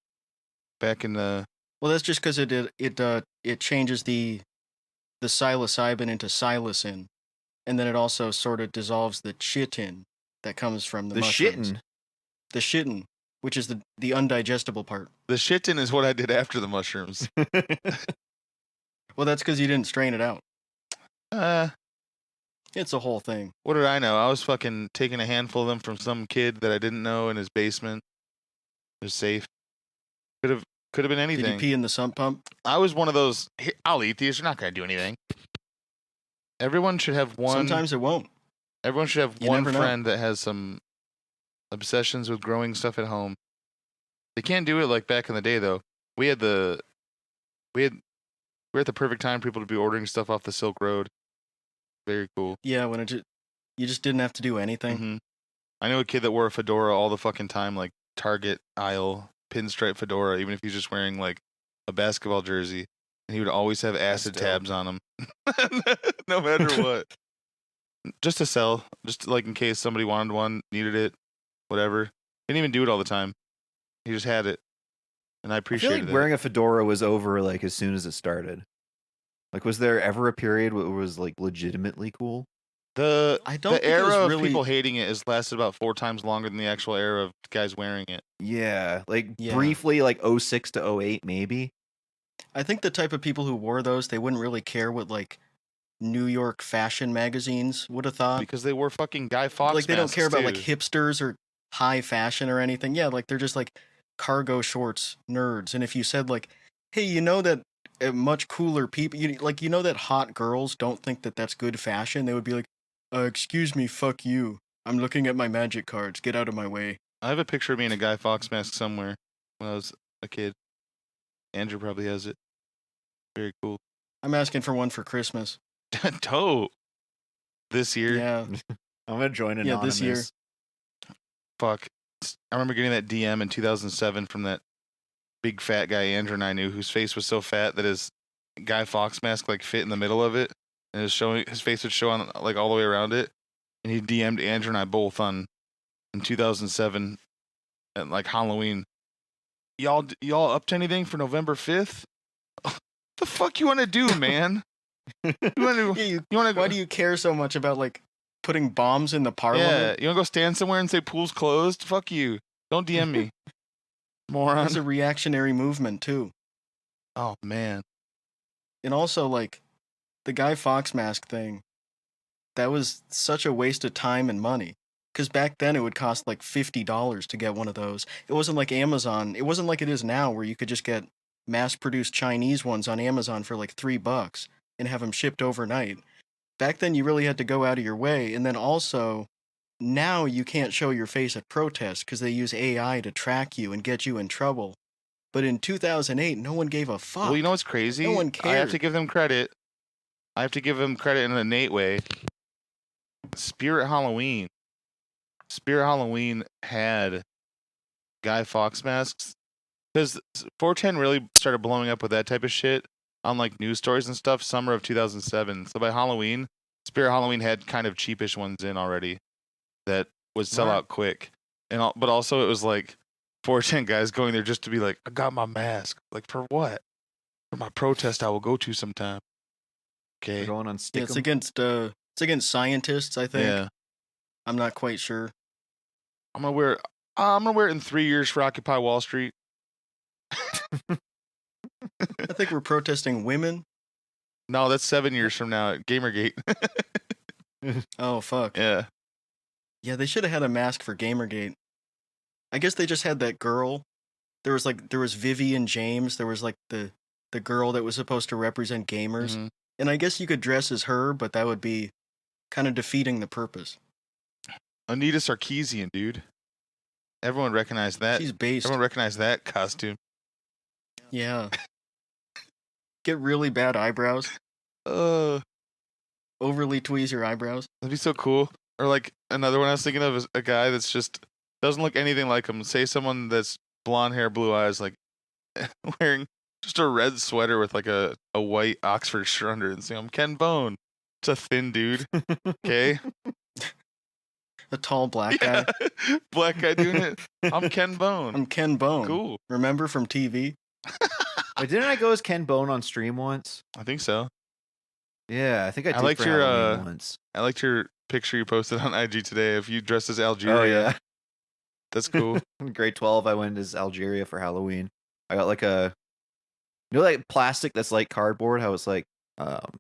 [SPEAKER 2] back in the...
[SPEAKER 1] Well, that's just because it changes the psilocybin into psilocin, and then it also sort of dissolves the chitin that comes from the mushrooms. The chitin, which is the undigestible part.
[SPEAKER 2] The chitin is what I did after the mushrooms.
[SPEAKER 1] Well, that's because you didn't strain it out. It's a whole thing.
[SPEAKER 2] What did I know? I was fucking taking a handful of them from some kid that I didn't know in his basement. It was safe. Could have been anything.
[SPEAKER 1] Did you pee in the sump pump?
[SPEAKER 2] I was one of those, I'll eat these, you're not going to do anything. Everyone should have one.
[SPEAKER 1] Sometimes it won't.
[SPEAKER 2] Everyone should have one friend that has some obsessions with growing stuff at home. They can't do it like back in the day, though. We were at the perfect time for people to be ordering stuff off the Silk Road. Very cool.
[SPEAKER 1] Yeah, when you just didn't have to do anything.
[SPEAKER 2] Mm-hmm. I know a kid that wore a fedora all the fucking time, like Target aisle pinstripe fedora, even if he's just wearing like a basketball jersey, and he would always have acid tabs on him, no matter what. Just to sell, just like in case somebody wanted one, needed it, whatever. Didn't even do it all the time. He just had it, and I appreciated it.
[SPEAKER 3] I feel like wearing a fedora was over like as soon as it started. Like, was there ever a period where it was like legitimately cool?
[SPEAKER 2] The era of people hating it has lasted about 4 times longer than the actual era of guys wearing it.
[SPEAKER 3] Yeah, briefly, like 06 to 08, maybe.
[SPEAKER 1] I think the type of people who wore those, they wouldn't really care what like New York fashion magazines would have thought,
[SPEAKER 2] because they wore fucking Guy Fawkes.
[SPEAKER 1] Like they don't care about like hipsters or high fashion or anything. Yeah, like they're just like cargo shorts nerds. And if you said like, hey, you know that much cooler people, you know that hot girls don't think that that's good fashion, they would be like, excuse me, fuck you. I'm looking at my magic cards. Get out of my way.
[SPEAKER 2] I have a picture of me in a Guy Fawkes mask somewhere when I was a kid. Andrew probably has it. Very cool.
[SPEAKER 1] I'm asking for one for Christmas.
[SPEAKER 2] Dope. This year.
[SPEAKER 1] Yeah.
[SPEAKER 3] I'm going to join Anonymous.
[SPEAKER 1] Yeah, this year.
[SPEAKER 2] Fuck. I remember getting that DM in 2007 from that big fat guy Andrew and I knew, whose face was so fat that his Guy Fawkes mask like fit in the middle of it. And his face would show on like all the way around it. And he DM'd Andrew and I both in 2007 at like Halloween. Y'all up to anything for November 5th? The fuck you want to do, man?
[SPEAKER 1] Why do you care so much about like putting bombs in the parliament?
[SPEAKER 2] Yeah, you want to go stand somewhere and say pool's closed? Fuck you. Don't DM me. Moron.
[SPEAKER 1] It's a reactionary movement too.
[SPEAKER 2] Oh man.
[SPEAKER 1] And also like the Guy Fawkes mask thing, that was such a waste of time and money. Because back then it would cost like $50 to get one of those. It wasn't like Amazon. It wasn't like it is now where you could just get mass-produced Chinese ones on Amazon for like $3 and have them shipped overnight. Back then you really had to go out of your way. And then also, now you can't show your face at protests because they use AI to track you and get you in trouble. But in 2008, no one gave a fuck.
[SPEAKER 2] Well, you know what's crazy?
[SPEAKER 1] No one cared.
[SPEAKER 2] I have to give them credit. In an innate way. Spirit Halloween had Guy Fawkes masks. Because 4chan really started blowing up with that type of shit on like news stories and stuff summer of 2007. So by Halloween, Spirit Halloween had kind of cheapish ones in already that would sell out quick. But also it was like 4chan guys going there just to be like, I got my mask. Like for what? For my protest I will go to sometime. Okay.
[SPEAKER 3] Going on stick.
[SPEAKER 1] Yeah, it's against scientists, I think.
[SPEAKER 2] Yeah.
[SPEAKER 1] I'm not quite sure.
[SPEAKER 2] I'm gonna wear it in 3 years for Occupy Wall Street.
[SPEAKER 1] I think we're protesting women.
[SPEAKER 2] No, that's 7 years from now at Gamergate.
[SPEAKER 1] Oh fuck.
[SPEAKER 2] Yeah.
[SPEAKER 1] Yeah, they should have had a mask for Gamergate. I guess they just had that girl. There was Vivian James. There was like the girl that was supposed to represent gamers.
[SPEAKER 2] Mhm.
[SPEAKER 1] And I guess you could dress as her, but that would be kind of defeating the purpose.
[SPEAKER 2] Anita Sarkeesian, dude. Everyone recognized that.
[SPEAKER 1] She's based.
[SPEAKER 2] Everyone recognized that costume.
[SPEAKER 1] Yeah. Get really bad eyebrows.
[SPEAKER 2] That'd
[SPEAKER 1] Overly tweeze your eyebrows.
[SPEAKER 2] be so cool. Or like another one I was thinking of is a guy that's just doesn't look anything like him. Say someone that's blonde hair, blue eyes, like wearing just a red sweater with like a white Oxford shirt under it, and say, "I'm Ken Bone." It's a thin dude. Okay.
[SPEAKER 1] A tall black guy.
[SPEAKER 2] Black guy doing it. I'm Ken Bone.
[SPEAKER 1] I'm Ken Bone.
[SPEAKER 2] Cool.
[SPEAKER 1] Remember from TV?
[SPEAKER 3] Wait, didn't I go as Ken Bone on stream once?
[SPEAKER 2] I think so.
[SPEAKER 3] Yeah, I think I did
[SPEAKER 2] liked
[SPEAKER 3] for
[SPEAKER 2] your,
[SPEAKER 3] Halloween once.
[SPEAKER 2] I liked your picture you posted on IG today. If you dressed as Algeria,
[SPEAKER 3] Oh yeah.
[SPEAKER 2] that's cool.
[SPEAKER 3] In grade 12, I went as Algeria for Halloween. I got like like plastic that's like cardboard. How it's like got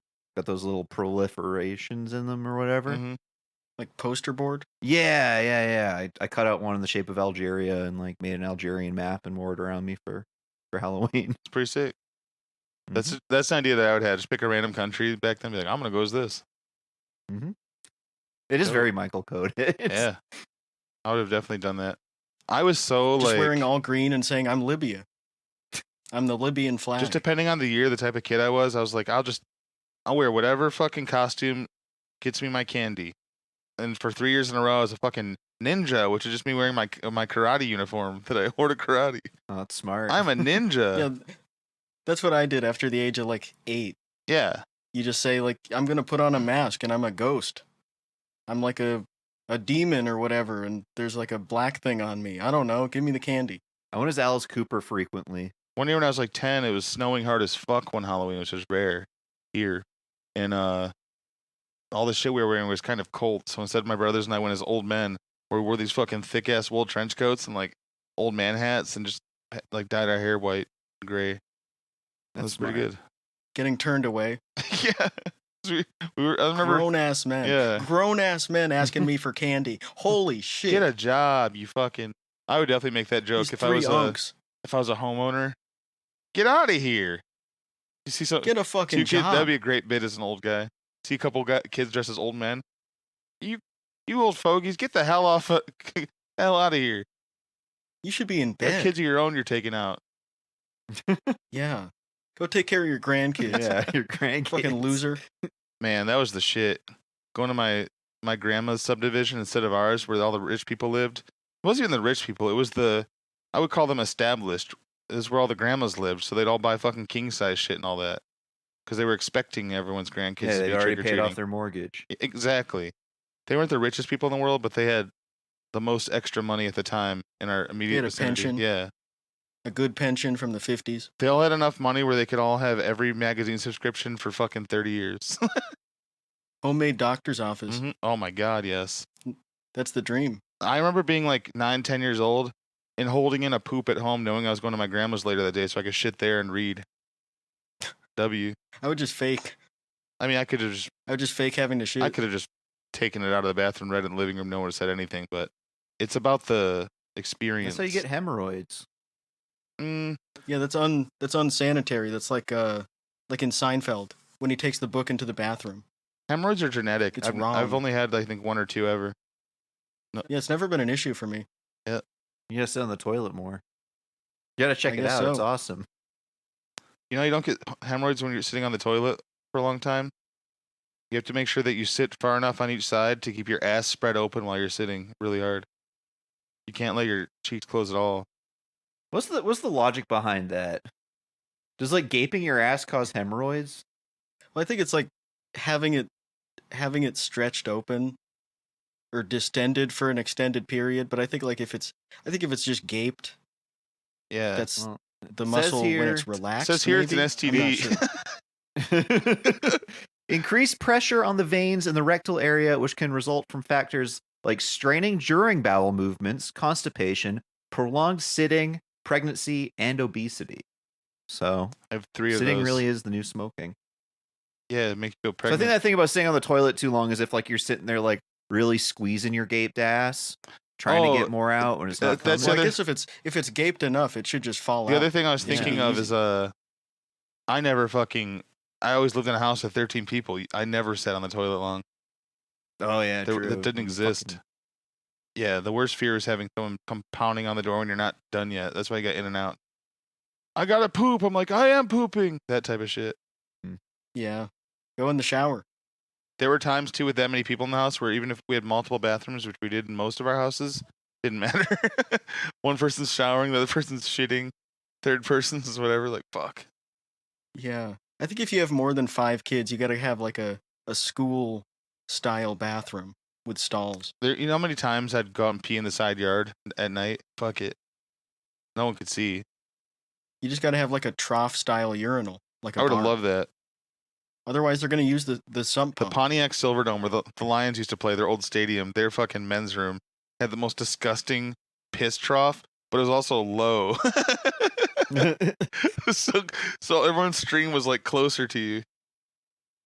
[SPEAKER 3] those little proliferations in them or whatever.
[SPEAKER 2] Mhm.
[SPEAKER 1] Like poster board?
[SPEAKER 3] Yeah. I cut out one in the shape of Algeria and like made an Algerian map and wore it around me for Halloween.
[SPEAKER 2] It's pretty sick. That's an idea that I would have. Just pick a random country back then, and be like, I'm gonna go as this.
[SPEAKER 3] It is
[SPEAKER 2] Dope.
[SPEAKER 3] very Michael coded.
[SPEAKER 2] Yeah, I would have definitely done that. I was so
[SPEAKER 1] Just
[SPEAKER 2] like
[SPEAKER 1] wearing all green and saying, I'm Libya. I'm the Libyan flag.
[SPEAKER 2] just depending on the year, the type of kid I was like, I'll wear whatever fucking costume gets me my candy. And for 3 years in a row, I was a fucking ninja, which is just me wearing my karate uniform that I wore to karate.
[SPEAKER 3] Oh, that's smart.
[SPEAKER 2] I'm a ninja.
[SPEAKER 1] Yeah, that's what I did after the age of like 8.
[SPEAKER 2] Yeah.
[SPEAKER 1] You just say like, I'm gonna put on a mask and I'm a ghost. I'm like a demon or whatever, and there's like a black thing on me. I don't know. Give me the candy.
[SPEAKER 3] I went as Alice Cooper frequently.
[SPEAKER 2] One year when I was like 10, it was snowing hard as fuck one Halloween, which is rare here. And all the shit we were wearing was kind of cold. So instead, my brothers and I went as old men, where we wore these fucking thick ass wool trench coats and like old man hats, and just like dyed our hair white, and gray. That was pretty good.
[SPEAKER 1] Getting turned away.
[SPEAKER 2] Yeah. We were. I remember
[SPEAKER 1] Grown ass men.
[SPEAKER 2] Yeah.
[SPEAKER 1] Grown ass men asking me for candy. Holy shit.
[SPEAKER 2] Get a job, you fucking. I would definitely make that joke
[SPEAKER 1] These
[SPEAKER 2] if I
[SPEAKER 1] three
[SPEAKER 2] was
[SPEAKER 1] unks.
[SPEAKER 2] if I was a homeowner. Get out of here. You see some
[SPEAKER 1] Get a fucking
[SPEAKER 2] two kids,
[SPEAKER 1] job.
[SPEAKER 2] that'd be a great bit as an old guy. See a couple kids dressed as old men. You old fogies, get the hell off hell out of here.
[SPEAKER 1] You should be in
[SPEAKER 2] They're
[SPEAKER 1] bed.
[SPEAKER 2] kids of your own you're taking out.
[SPEAKER 1] Yeah. Go take care of your grandkids.
[SPEAKER 3] Yeah, your grandkids.
[SPEAKER 1] Fucking loser.
[SPEAKER 2] Man, that was the shit. Going to my grandma's subdivision instead of ours, where all the rich people lived. It wasn't even the rich people. It was I would call them established. It was where all the grandmas lived, so they'd all buy fucking king size shit and all that, because they were expecting everyone's grandkids
[SPEAKER 3] Yeah,
[SPEAKER 2] to
[SPEAKER 3] they
[SPEAKER 2] be
[SPEAKER 3] already
[SPEAKER 2] trick or
[SPEAKER 3] paid
[SPEAKER 2] treating.
[SPEAKER 3] off their mortgage.
[SPEAKER 2] Exactly. They weren't the richest people in the world, but they had the most extra money at the time in our immediate
[SPEAKER 1] had a
[SPEAKER 2] vicinity.
[SPEAKER 1] pension.
[SPEAKER 2] Yeah.
[SPEAKER 1] A good pension from the 50s.
[SPEAKER 2] They all had enough money where they could all have every magazine subscription for fucking 30 years.
[SPEAKER 1] Homemade doctor's office.
[SPEAKER 2] Mhm. Oh my God, yes.
[SPEAKER 1] That's the dream.
[SPEAKER 2] I remember being like 9, 10 years old and holding in a poop at home, knowing I was going to my grandma's later that day so I could shit there and read. W.
[SPEAKER 1] I would just fake.
[SPEAKER 2] I mean, I could have
[SPEAKER 1] just fake having to shit.
[SPEAKER 2] just taken it out of the bathroom, read it in the living room, no one would have said anything, but it's about the experience.
[SPEAKER 3] That's how you get hemorrhoids.
[SPEAKER 1] Yeah, that's unsanitary. That's like in Seinfeld when he takes the book into the bathroom.
[SPEAKER 2] Hemorrhoids are genetic.
[SPEAKER 1] It's wrong.
[SPEAKER 2] I've only had, I think, 1 or 2 ever. No.
[SPEAKER 1] Yeah, it's never been an issue for me.
[SPEAKER 2] Yeah.
[SPEAKER 3] You gotta sit on the toilet more. You gotta check
[SPEAKER 1] I
[SPEAKER 3] it
[SPEAKER 1] guess
[SPEAKER 3] out. It's
[SPEAKER 1] so.
[SPEAKER 3] awesome.
[SPEAKER 2] You know, you don't get hemorrhoids when you're sitting on the toilet for a long time. You have to make sure that you sit far enough on each side to keep your ass spread open while you're sitting really hard. You can't let your cheeks close at all.
[SPEAKER 3] What's the logic behind that? Does like gaping your ass cause hemorrhoids?
[SPEAKER 1] Well, I think it's like having it stretched open or distended for an extended period. But I think if it's just gaped,
[SPEAKER 2] Yeah.
[SPEAKER 1] that's
[SPEAKER 3] Well,
[SPEAKER 1] the
[SPEAKER 3] says
[SPEAKER 1] muscle when
[SPEAKER 3] here-
[SPEAKER 1] it's relaxed.
[SPEAKER 2] Says here
[SPEAKER 1] maybe?
[SPEAKER 2] it's an
[SPEAKER 1] I'm not
[SPEAKER 2] STD.
[SPEAKER 1] sure.
[SPEAKER 3] Increased pressure on the veins in the rectal area, which can result from factors like straining during bowel movements, constipation, prolonged sitting, pregnancy, and obesity. So
[SPEAKER 2] I have 3 of
[SPEAKER 3] sitting
[SPEAKER 2] those.
[SPEAKER 3] really is the new smoking.
[SPEAKER 2] Yeah, make you feel
[SPEAKER 3] So I
[SPEAKER 2] pregnant.
[SPEAKER 3] think that thing about staying on the toilet too long is if like you're sitting there like really squeezing your gaped ass, trying to get more out when it's not coming.
[SPEAKER 2] that's
[SPEAKER 1] Well, I
[SPEAKER 2] other-
[SPEAKER 1] guess if it's gaped enough, it should just fall out.
[SPEAKER 2] the other thing I was
[SPEAKER 1] It should
[SPEAKER 2] thinking
[SPEAKER 1] be
[SPEAKER 2] of
[SPEAKER 1] easy.
[SPEAKER 2] is I always lived in a house of 13 people. I never sat on the toilet long.
[SPEAKER 3] Oh yeah,
[SPEAKER 2] That
[SPEAKER 3] true.
[SPEAKER 2] didn't exist. Yeah, the worst fear is having someone come pounding on the door when you're not done yet. That's why you got in and out. I gotta poop. I'm like, I am pooping. That type of shit.
[SPEAKER 1] Yeah. Go in the shower.
[SPEAKER 2] There were times too with that many people in the house where even if we had multiple bathrooms, which we did in most of our houses, didn't matter. One person's showering, the other person's shitting, third person's whatever. Like fuck.
[SPEAKER 1] Yeah. I think if you have more than 5 kids, you got to have like a school style bathroom with stalls.
[SPEAKER 2] There, you know how many times I'd go out and pee in the side yard at night? Fuck it. No one could see.
[SPEAKER 1] You just got to have like a trough style urinal, like a
[SPEAKER 2] I would have
[SPEAKER 1] bar.
[SPEAKER 2] loved that.
[SPEAKER 1] Otherwise, they're going to use the sump
[SPEAKER 2] The
[SPEAKER 1] pump.
[SPEAKER 2] Pontiac Silverdome, where the Lions used to play, their old stadium, their fucking men's room had the most disgusting piss trough, but it was also low. so everyone's stream was like closer to you.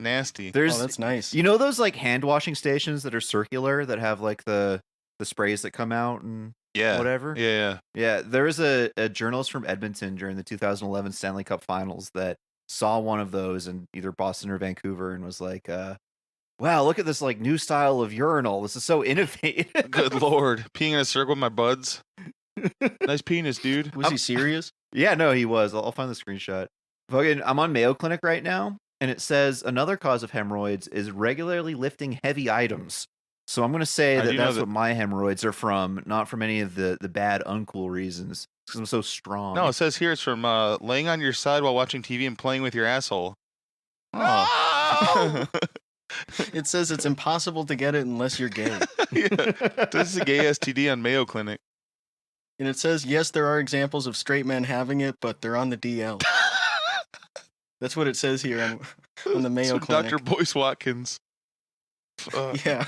[SPEAKER 2] Nasty.
[SPEAKER 1] Oh, that's nice.
[SPEAKER 3] You know those like hand washing stations that are circular that have like the sprays that come out and
[SPEAKER 2] Yeah.
[SPEAKER 3] whatever?
[SPEAKER 2] Yeah.
[SPEAKER 3] Yeah, there was a journalist from Edmonton during the 2011 Stanley Cup Finals that saw one of those in either Boston or Vancouver and was like, wow, look at this like new style of urinal. This is so innovative.
[SPEAKER 2] Good lord. Peeing in a circle with my buds. Nice penis, dude.
[SPEAKER 1] Was he serious?
[SPEAKER 3] Yeah, no, he was. I'll find the screenshot. Fucking, I'm on Mayo Clinic right now, and it says another cause of hemorrhoids is regularly lifting heavy items. So I'm going to say that that's what my hemorrhoids are from, not from any of the bad, uncool reasons. Because I'm so strong.
[SPEAKER 2] No, it says here it's from laying on your side while watching TV and playing with your asshole.
[SPEAKER 3] Oh.
[SPEAKER 1] It says it's impossible to get it unless you're gay.
[SPEAKER 2] Yeah. This is a gay STD on Mayo Clinic.
[SPEAKER 1] And it says, yes, there are examples of straight men having it, but they're on the DL. That's what it says here on the Mayo Clinic.
[SPEAKER 2] Dr. Boyce Watkins.
[SPEAKER 1] Yeah.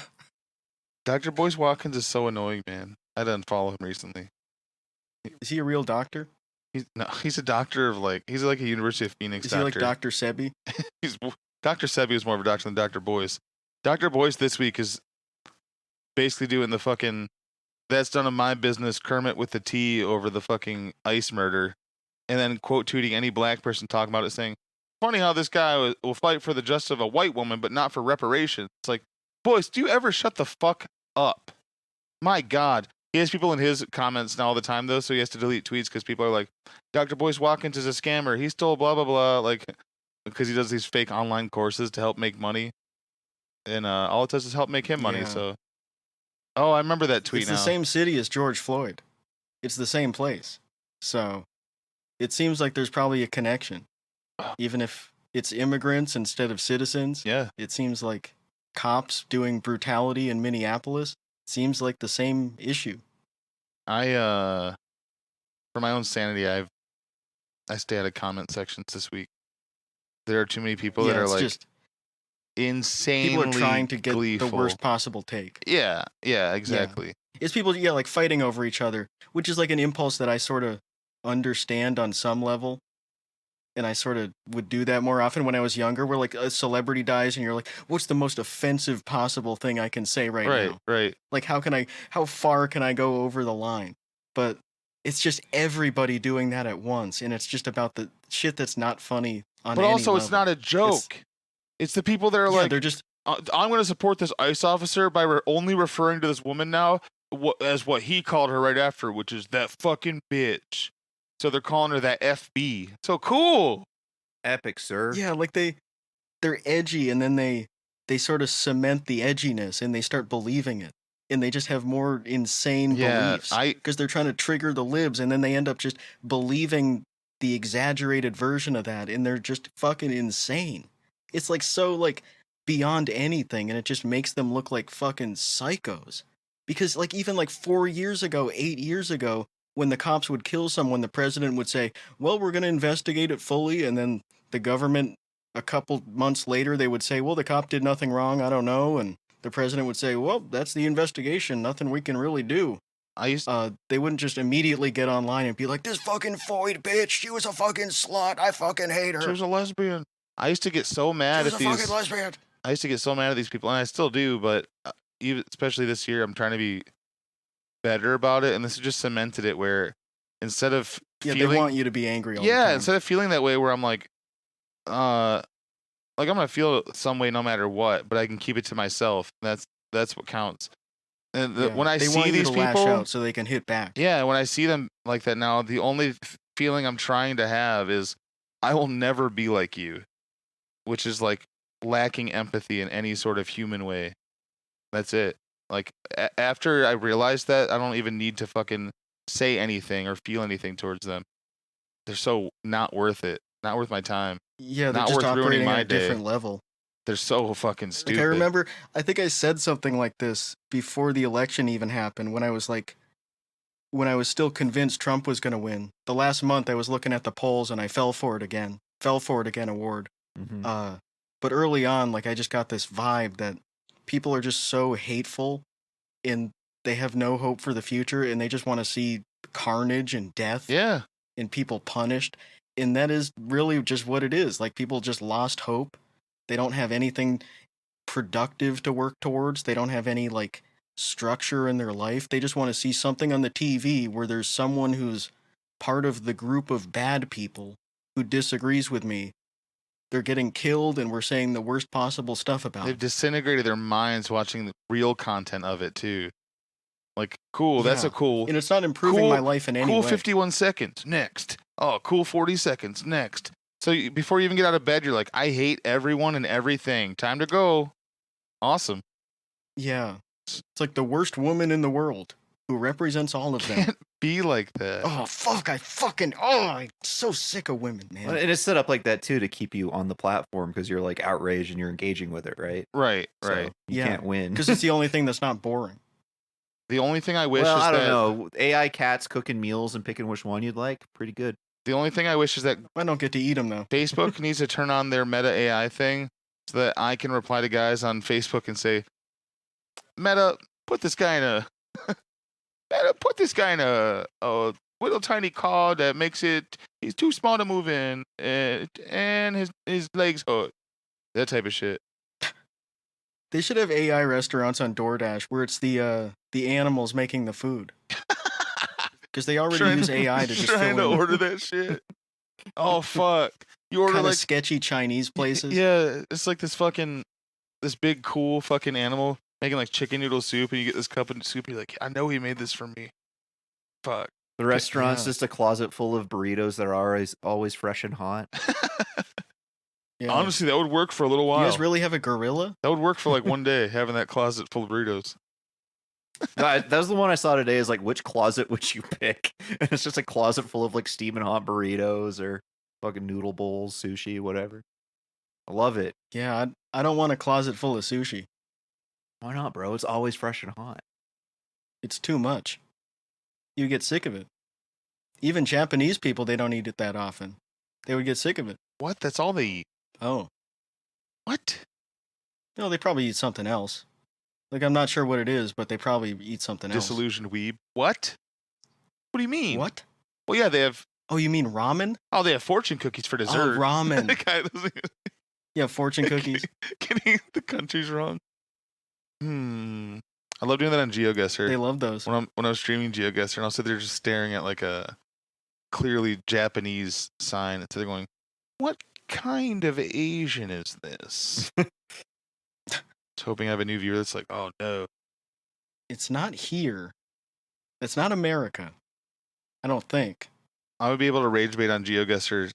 [SPEAKER 2] Dr. Boyce Watkins is so annoying, man. I didn't follow him recently.
[SPEAKER 1] Is he a real doctor?
[SPEAKER 2] He's a doctor of he's like a University of Phoenix doctor.
[SPEAKER 1] Is he like Dr. Sebi?
[SPEAKER 2] Dr. Sebi was more of a doctor than Dr. Boyce. Dr. Boyce this week is basically doing the fucking that's none of my business Kermit with the T over the fucking ICE murder. And then quote tweeting any black person talking about it saying, funny how this guy will fight for the justice of a white woman, but not for reparations. It's like, Boyce, do you ever shut the fuck up? My God. He has people in his comments now all the time, though, so he has to delete tweets because people are like, Dr. Boyce Watkins is a scammer. He stole blah, blah, blah. Like, because he does these fake online courses to help make money. And all it does is help make him money, so. Oh, I remember that tweet
[SPEAKER 1] It's
[SPEAKER 2] now.
[SPEAKER 1] the same city as George Floyd. It's the same place. So it seems like there's probably a connection. Even if it's immigrants instead of citizens.
[SPEAKER 2] Yeah.
[SPEAKER 1] It seems like cops doing brutality in Minneapolis seems like the same issue.
[SPEAKER 2] For my own sanity, I stay out of comment sections this week. There are too many people that are like just insanely
[SPEAKER 1] people are trying to get
[SPEAKER 2] gleeful.
[SPEAKER 1] the worst possible take.
[SPEAKER 2] Yeah, exactly.
[SPEAKER 1] Yeah. It's people, like fighting over each other, which is like an impulse that I sort of understand on some level. And I sort of would do that more often when I was younger, where like a celebrity dies and you're like, what's the most offensive possible thing I can say right now?
[SPEAKER 2] Right.
[SPEAKER 1] Like, how far can I go over the line? But it's just everybody doing that at once. And it's just about the shit that's not funny on any
[SPEAKER 2] also,
[SPEAKER 1] level.
[SPEAKER 2] it's not a joke. It's the people that are like,
[SPEAKER 1] they're just,
[SPEAKER 2] I'm going to support this ICE officer by only referring to this woman now as what he called her right after, which is that fucking bitch. So they're calling her that FB. So cool.
[SPEAKER 3] Epic, sir.
[SPEAKER 1] Yeah, like they're edgy, and then they sort of cement the edginess, and they start believing it. And they just have more insane beliefs. Because they're trying to trigger the libs, and then they end up just believing the exaggerated version of that, and they're just fucking insane. It's like so like beyond anything, and it just makes them look like fucking psychos. Because like even like 8 years ago, when the cops would kill someone, the president would say, well, we're going to investigate it fully. And then the government, a couple months later, they would say, well, the cop did nothing wrong. I don't know. And the president would say, well, that's the investigation. Nothing we can really do. They wouldn't just immediately get online and be like, this fucking Floyd bitch, she was a fucking slut. I fucking hate her.
[SPEAKER 2] She was a lesbian. I used to get so mad at these.
[SPEAKER 1] lesbian.
[SPEAKER 2] I used to get so mad at these people, and I still do. But even especially this year, I'm trying to be better about it, and this has just cemented it. Where instead of
[SPEAKER 1] they
[SPEAKER 2] feeling,
[SPEAKER 1] want you to be angry all the time.
[SPEAKER 2] instead of feeling that way, where I'm like I'm gonna feel some way no matter what, but I can keep it to myself. That's what counts. And when I see these people,
[SPEAKER 1] lash out so they can hit back.
[SPEAKER 2] Yeah, when I see them like that now, the only feeling I'm trying to have is I will never be like you, which is like lacking empathy in any sort of human way. That's it. Like after I realized that, I don't even need to fucking say anything or feel anything towards them. They're so not worth it. Not worth my time.
[SPEAKER 1] Yeah, they're
[SPEAKER 2] not
[SPEAKER 1] just
[SPEAKER 2] worth ruining
[SPEAKER 1] operating
[SPEAKER 2] my
[SPEAKER 1] at a
[SPEAKER 2] day.
[SPEAKER 1] different level.
[SPEAKER 2] They're so fucking stupid.
[SPEAKER 1] Like I remember, I think I said something like this before the election even happened, when I was still convinced Trump was going to win. The last month I was looking at the polls and I fell for it again award.
[SPEAKER 3] Mm-hmm.
[SPEAKER 1] But early on, like I just got this vibe that people are just so hateful and they have no hope for the future and they just want to see carnage and death.
[SPEAKER 2] Yeah.
[SPEAKER 1] And people punished. And that is really just what it is. Like people just lost hope. They don't have anything productive to work towards. They don't have any like structure in their life. They just want to see something on the TV where there's someone who's part of the group of bad people who disagrees with me. They're getting killed and we're saying the worst possible stuff about
[SPEAKER 2] They've disintegrated their minds watching the real content of it too. Like, cool, that's a cool.
[SPEAKER 1] And it's not improving my life in any way.
[SPEAKER 2] Cool 51 seconds, next. Oh, cool 40 seconds, next. So before you even get out of bed, you're like, I hate everyone and everything. Time to go. Awesome.
[SPEAKER 1] Yeah. It's like the worst woman in the world who represents all of them.
[SPEAKER 2] Can't be like that.
[SPEAKER 1] Oh, fuck. I'm so sick of women, man.
[SPEAKER 3] And it's set up like that, too, to keep you on the platform because you're like outraged and you're engaging with it, right?
[SPEAKER 2] Right.
[SPEAKER 3] So you can't win.
[SPEAKER 1] Because it's the only thing that's not boring.
[SPEAKER 2] The only thing I wish is
[SPEAKER 3] I don't
[SPEAKER 2] that...
[SPEAKER 3] know. AI cats cooking meals and picking which one you'd like. Pretty good.
[SPEAKER 2] The only thing I wish is that
[SPEAKER 1] I don't get to eat them, though.
[SPEAKER 2] Facebook needs to turn on their Meta AI thing so that I can reply to guys on Facebook and say, Meta, put this guy in a little tiny car that makes it, he's too small to move in, and his legs hurt. That type of shit.
[SPEAKER 1] They should have AI restaurants on DoorDash where it's the animals making the food. Because they already use AI to just
[SPEAKER 2] trying
[SPEAKER 1] fill
[SPEAKER 2] to
[SPEAKER 1] in.
[SPEAKER 2] order that shit. Oh fuck! You order
[SPEAKER 1] Kinda
[SPEAKER 2] like
[SPEAKER 1] sketchy Chinese places.
[SPEAKER 2] Yeah, it's like this big cool fucking animal making like chicken noodle soup, and you get this cup of soup. And you're like, I know he made this for me. Fuck.
[SPEAKER 3] The restaurant's just a closet full of burritos that are always fresh and hot.
[SPEAKER 1] Yeah.
[SPEAKER 2] Honestly, that would work for a little while.
[SPEAKER 1] You guys really have a gorilla?
[SPEAKER 2] That would work for like one day, having that closet full of burritos.
[SPEAKER 3] That was the one I saw today. Is like, which closet would you pick? And it's just a closet full of like steaming hot burritos or fucking noodle bowls, sushi, whatever. I love it.
[SPEAKER 1] Yeah, I don't want a closet full of sushi.
[SPEAKER 3] Why not, bro? It's always fresh and hot.
[SPEAKER 1] It's too much. You get sick of it. Even Japanese people, they don't eat it that often. They would get sick of it.
[SPEAKER 2] What? That's all they eat.
[SPEAKER 1] Oh.
[SPEAKER 2] What?
[SPEAKER 1] No, they probably eat something else. Like, I'm not sure what it is, but they probably eat something else.
[SPEAKER 2] Disillusioned weeb. What? What do you mean?
[SPEAKER 1] What?
[SPEAKER 2] Well, yeah, they have...
[SPEAKER 1] Oh, you mean ramen?
[SPEAKER 2] Oh, they have fortune cookies for dessert.
[SPEAKER 1] Oh, ramen.
[SPEAKER 2] The guy doesn't...
[SPEAKER 1] Yeah, fortune cookies.
[SPEAKER 2] Getting the countries wrong. I love doing that on GeoGuessr.
[SPEAKER 1] They love those.
[SPEAKER 2] When I was streaming GeoGuessr, and I'll sit there just staring at like a clearly Japanese sign, and so they're going, "What kind of Asian is this?" Just hoping I have a new viewer that's like, "Oh no,
[SPEAKER 1] It's not here. It's not America. I don't think.
[SPEAKER 2] I would be able to rage bait on GeoGuessr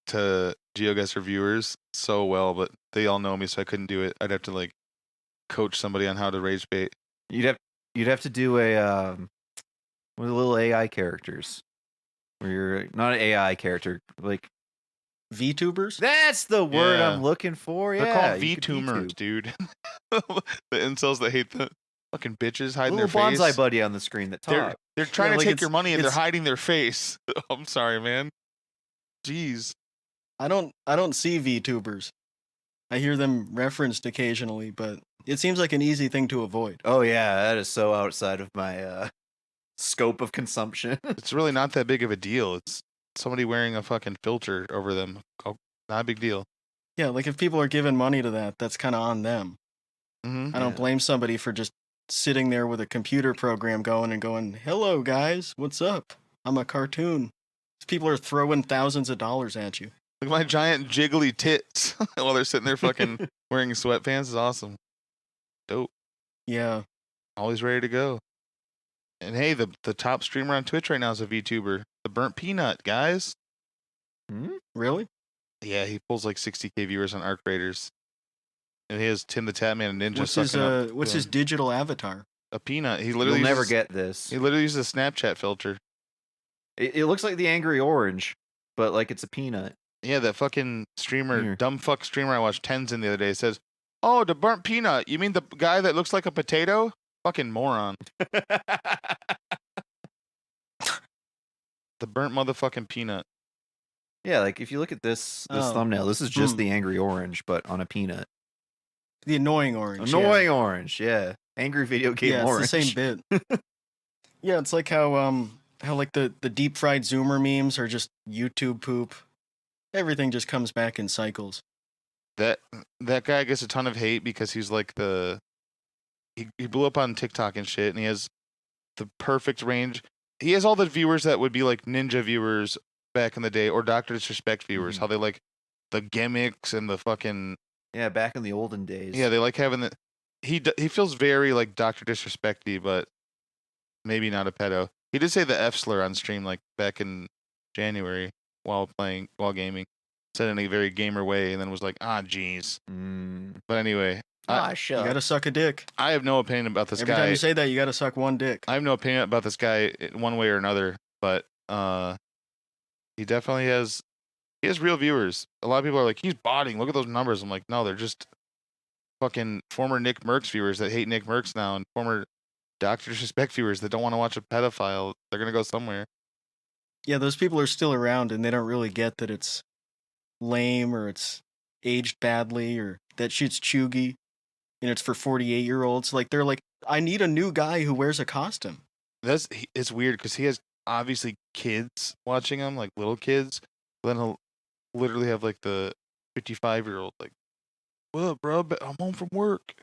[SPEAKER 2] to GeoGuessr viewers so well, but they all know me, so I couldn't do it. I'd have to like coach somebody on how to rage bait.
[SPEAKER 3] You'd have to do a one of the little AI characters where you're not an AI character, like
[SPEAKER 1] VTubers?
[SPEAKER 3] that's the word
[SPEAKER 2] Yeah.
[SPEAKER 3] I'm looking for.
[SPEAKER 2] They're
[SPEAKER 3] Yeah,
[SPEAKER 2] called
[SPEAKER 3] you could
[SPEAKER 2] VTubers,
[SPEAKER 3] VTube.
[SPEAKER 2] dude. The incels that hate the fucking bitches hiding
[SPEAKER 3] Little
[SPEAKER 2] their face.
[SPEAKER 3] bonsai buddy on the screen that
[SPEAKER 2] They're
[SPEAKER 3] talk.
[SPEAKER 2] trying to
[SPEAKER 1] like
[SPEAKER 2] take your money and they're
[SPEAKER 1] it's-
[SPEAKER 2] hiding their face. I'm sorry, man. Jeez.
[SPEAKER 1] I don't see VTubers. I hear them referenced occasionally, but it seems like an easy thing to avoid.
[SPEAKER 3] Oh yeah, that is so outside of my scope of consumption.
[SPEAKER 2] It's really not that big of a deal. It's somebody wearing a fucking filter over them. Oh, not a big deal.
[SPEAKER 1] Yeah, like if people are giving money to that, that's kind of on them.
[SPEAKER 2] Mm-hmm.
[SPEAKER 1] I don't blame somebody for just sitting there with a computer program going and going, "Hello guys, what's up? I'm a cartoon." People are throwing thousands of dollars at you.
[SPEAKER 2] Look at my giant jiggly tits while they're sitting there fucking wearing sweatpants is awesome. Dope.
[SPEAKER 1] Yeah.
[SPEAKER 2] Always ready to go. And hey, the top streamer on Twitch right now is a VTuber. The BurntPeanut, guys.
[SPEAKER 1] Really?
[SPEAKER 2] Yeah, he pulls like 60K viewers on Arc Raiders. And he has Tim the Tatman and Ninja.
[SPEAKER 1] What's his digital avatar?
[SPEAKER 2] A peanut. He literally
[SPEAKER 3] You'll never get this.
[SPEAKER 2] He literally uses a Snapchat filter.
[SPEAKER 3] It looks like the Angry Orange, but like it's a peanut.
[SPEAKER 2] Yeah, that fucking streamer, dumb fuck streamer I watched Tenzin the other day says, "Oh, the burnt peanut. You mean the guy that looks like a potato? Fucking moron." The burnt motherfucking peanut.
[SPEAKER 3] Yeah, like if you look at this thumbnail, this is just the Angry Orange, but on a peanut.
[SPEAKER 1] The annoying orange.
[SPEAKER 3] Annoying orange, yeah. Angry video game orange.
[SPEAKER 1] It's the same bit. Yeah, it's like how like the deep fried Zoomer memes are just YouTube poop. Everything just comes back in cycles.
[SPEAKER 2] That guy gets a ton of hate because he's like he blew up on TikTok and shit, and he has the perfect range. He has all the viewers that would be like Ninja viewers back in the day, or Dr. Disrespect viewers. How they like the gimmicks and the fucking
[SPEAKER 3] back in the olden days.
[SPEAKER 2] Yeah, they like having the. He feels very like Dr. Disrespecty, but maybe not a pedo. He did say the F slur on stream like back in January while gaming. Said it in a very gamer way, and then was like, "Jeez." But anyway,
[SPEAKER 1] you gotta suck a dick.
[SPEAKER 2] I have no opinion about this guy.
[SPEAKER 1] Every time you say that, you gotta suck one dick.
[SPEAKER 2] I have no opinion about this guy one way or another, but he definitely has. He has real viewers. A lot of people are like, "He's botting. Look at those numbers." I'm like, no, they're just fucking former Nick Merckx viewers that hate Nick Merckx now, and former Dr. Disrespect viewers that don't want to watch a pedophile. They're gonna go somewhere.
[SPEAKER 1] Yeah, those people are still around, and they don't really get that it's lame or it's aged badly or that shit's chuggy and it's for 48-year-olds. Like they're like, I need a new guy who wears a costume.
[SPEAKER 2] It's weird because he has obviously kids watching him, like little kids. But then he'll literally have like the 55-year-old like, "What up, bro? I'm home from work.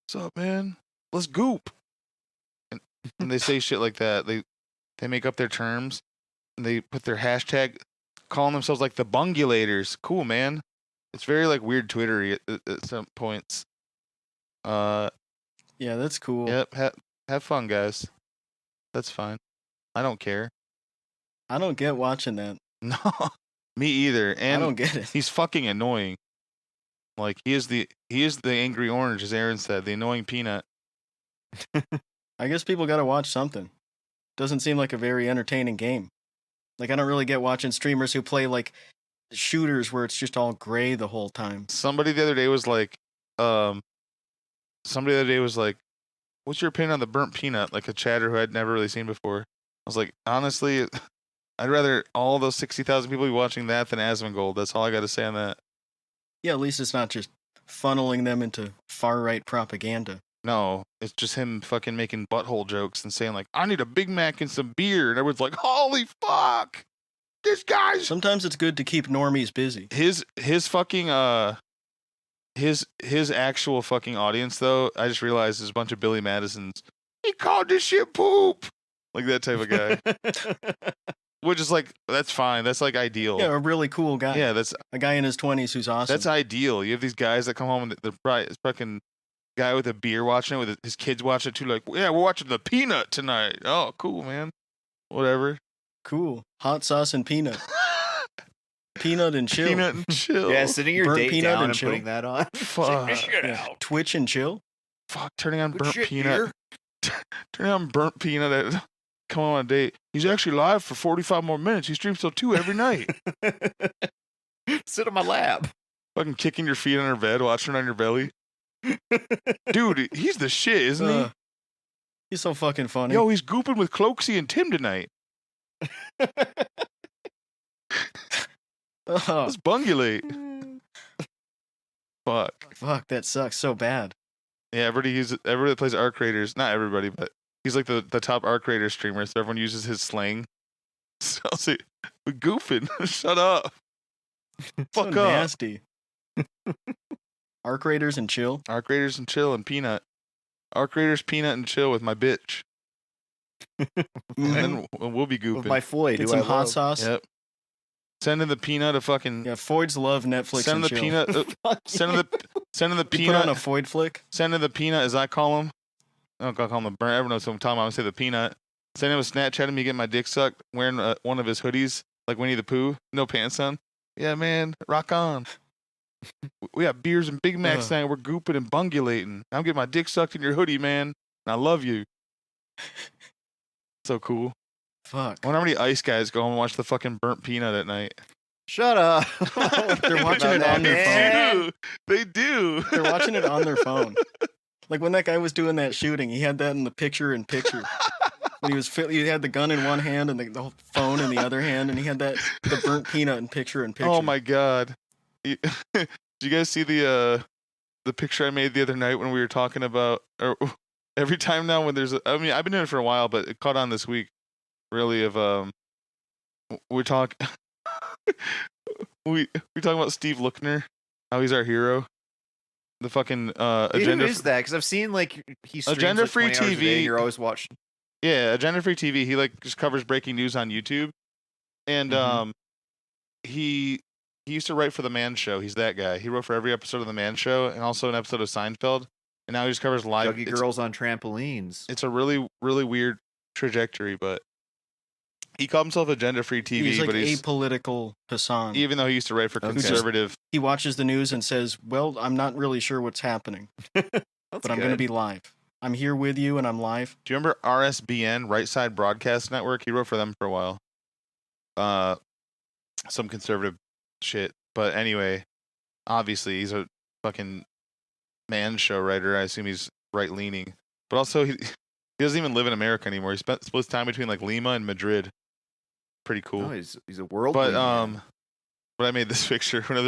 [SPEAKER 2] What's up, man? Let's goop." And they say shit like that. They make up their terms and they put their hashtag, calling themselves like the bungulators. Cool, man. It's very like weird Twittery at some points.
[SPEAKER 1] Yeah, that's cool.
[SPEAKER 2] Yep. Have fun, guys. That's fine. I don't care.
[SPEAKER 1] I don't get watching that.
[SPEAKER 2] No, me either. And
[SPEAKER 1] I don't get it.
[SPEAKER 2] He's fucking annoying. Like he is the Angry Orange, as Aaron said, the annoying peanut.
[SPEAKER 1] I guess people gotta watch something. Doesn't seem like a very entertaining game. Like I don't really get watching streamers who play like shooters where it's just all gray the whole time.
[SPEAKER 2] Somebody the other day was like, "What's your opinion on the burnt peanut?" Like a chatter who I'd never really seen before. I was like, honestly, I'd rather all those 60,000 people be watching that than Asmongold. That's all I got to say on that.
[SPEAKER 1] Yeah, at least it's not just funneling them into far-right propaganda.
[SPEAKER 2] No, it's just him fucking making butthole jokes and saying like, "I need a Big Mac and some beer," and everyone's like, "Holy fuck, this guy's."
[SPEAKER 1] Sometimes it's good to keep normies busy.
[SPEAKER 2] His fucking his actual fucking audience though, I just realized is a bunch of Billy Madisons. He called this shit poop, like that type of guy. Which is like, that's fine. That's like ideal.
[SPEAKER 1] Yeah, a really cool guy.
[SPEAKER 2] Yeah, that's
[SPEAKER 1] a guy in his 20s who's awesome.
[SPEAKER 2] That's ideal. You have these guys that come home and they're probably fucking guy with a beer watching it with his kids watching it too. Like, yeah, we're watching the Peanut tonight. Oh, cool, man. Whatever.
[SPEAKER 1] Cool. Hot sauce and peanut. Peanut and chill.
[SPEAKER 2] Peanut and chill.
[SPEAKER 3] Yeah, sitting your
[SPEAKER 1] burnt
[SPEAKER 3] date
[SPEAKER 1] peanut
[SPEAKER 3] down and
[SPEAKER 1] chill.
[SPEAKER 3] putting that on.
[SPEAKER 2] Fuck.
[SPEAKER 1] Yeah. Twitch and chill.
[SPEAKER 2] Fuck, turning on
[SPEAKER 3] Good
[SPEAKER 2] burnt
[SPEAKER 3] shit,
[SPEAKER 2] peanut. Turning on burnt peanut. Come on a date. He's actually live for 45 more minutes. He streams till 2 every night.
[SPEAKER 3] Sit on my lap.
[SPEAKER 2] Fucking kicking your feet on her bed, watching her on your belly. Dude, he's the shit, isn't he?
[SPEAKER 1] He's so fucking funny.
[SPEAKER 2] Yo, he's gooping with Cloaksy and Tim tonight. Let's bungulate.
[SPEAKER 1] Fuck, that sucks so bad.
[SPEAKER 2] Yeah, everybody that plays Arc Raiders, not everybody, but he's like the top Arc Raider streamer, so everyone uses his slang. So I'll say, "We're goofing. Shut up. Fuck
[SPEAKER 1] so
[SPEAKER 2] up."
[SPEAKER 1] Nasty. Arc Raiders and chill.
[SPEAKER 2] Arc Raiders and chill and Peanut. Arc Raiders, Peanut, and chill with my bitch. And then we'll be gooping.
[SPEAKER 3] With my Floyd,
[SPEAKER 1] Get
[SPEAKER 3] who
[SPEAKER 1] some
[SPEAKER 3] I
[SPEAKER 1] hot
[SPEAKER 3] love.
[SPEAKER 1] sauce.
[SPEAKER 2] Yep. Sending the Peanut a fucking.
[SPEAKER 1] Yeah, Foids love Netflix
[SPEAKER 2] Sending
[SPEAKER 1] and
[SPEAKER 2] the
[SPEAKER 1] chill.
[SPEAKER 2] Peanut. Sending the
[SPEAKER 1] You put on
[SPEAKER 2] Peanut.
[SPEAKER 1] a Foid flick.
[SPEAKER 2] Sending the Peanut, as I call him. I don't call him the burn. Everyone knows what I'm talking about. I'm gonna say the Peanut. Sending him a Snapchat of me getting my dick sucked, wearing one of his hoodies, like Winnie the Pooh, no pants on. Yeah, man, rock on. We got beers and Big Macs tonight. We're gooping and bungulating. I'm getting my dick sucked in your hoodie, man. And I love you. So cool.
[SPEAKER 1] Fuck.
[SPEAKER 2] I wonder how many ice guys go home and watch the fucking Burnt Peanut at night.
[SPEAKER 3] Shut up.
[SPEAKER 1] They're watching it on their phone.
[SPEAKER 2] They do.
[SPEAKER 1] They're watching it on their phone. Like when that guy was doing that shooting, he had that in the picture-in-picture. When he had the gun in one hand and the whole phone in the other hand, and he had the Burnt Peanut in picture-in-picture.
[SPEAKER 2] Oh my god. Did you guys see the picture I made the other night when we were talking about, or every time now when there's I've been doing it for a while, but it caught on this week really of we're talking we talking about Steve Lookner, how he's our hero. The fucking agenda.
[SPEAKER 3] Who is that? Because I've seen like he streams
[SPEAKER 2] Agenda
[SPEAKER 3] like
[SPEAKER 2] Free
[SPEAKER 3] 20 hours a day,
[SPEAKER 2] TV.
[SPEAKER 3] and you're always watching.
[SPEAKER 2] Yeah, Agenda Free TV. He like just covers breaking news on YouTube, and he used to write for the Man Show. He's that guy. He wrote for every episode of the Man Show and also an episode of Seinfeld. And now he just covers live.
[SPEAKER 3] Juggy girls on trampolines.
[SPEAKER 2] It's a really, really weird trajectory, but he called himself Agenda Free TV.
[SPEAKER 1] He's like
[SPEAKER 2] but he's
[SPEAKER 1] apolitical Hassan.
[SPEAKER 2] even though he used to write for conservative.
[SPEAKER 1] He watches the news and says, "Well, I'm not really sure what's happening, but I'm going to be live. I'm here with you, and I'm live."
[SPEAKER 2] Do you remember RSBN, Right Side Broadcast Network? He wrote for them for a while. Some conservative shit, but anyway, obviously he's a fucking Man Show writer. I assume he's right leaning, but also he doesn't even live in America anymore. He splits time between like Lima and Madrid. Pretty cool.
[SPEAKER 3] Oh, he's a world.
[SPEAKER 2] But but I made this picture when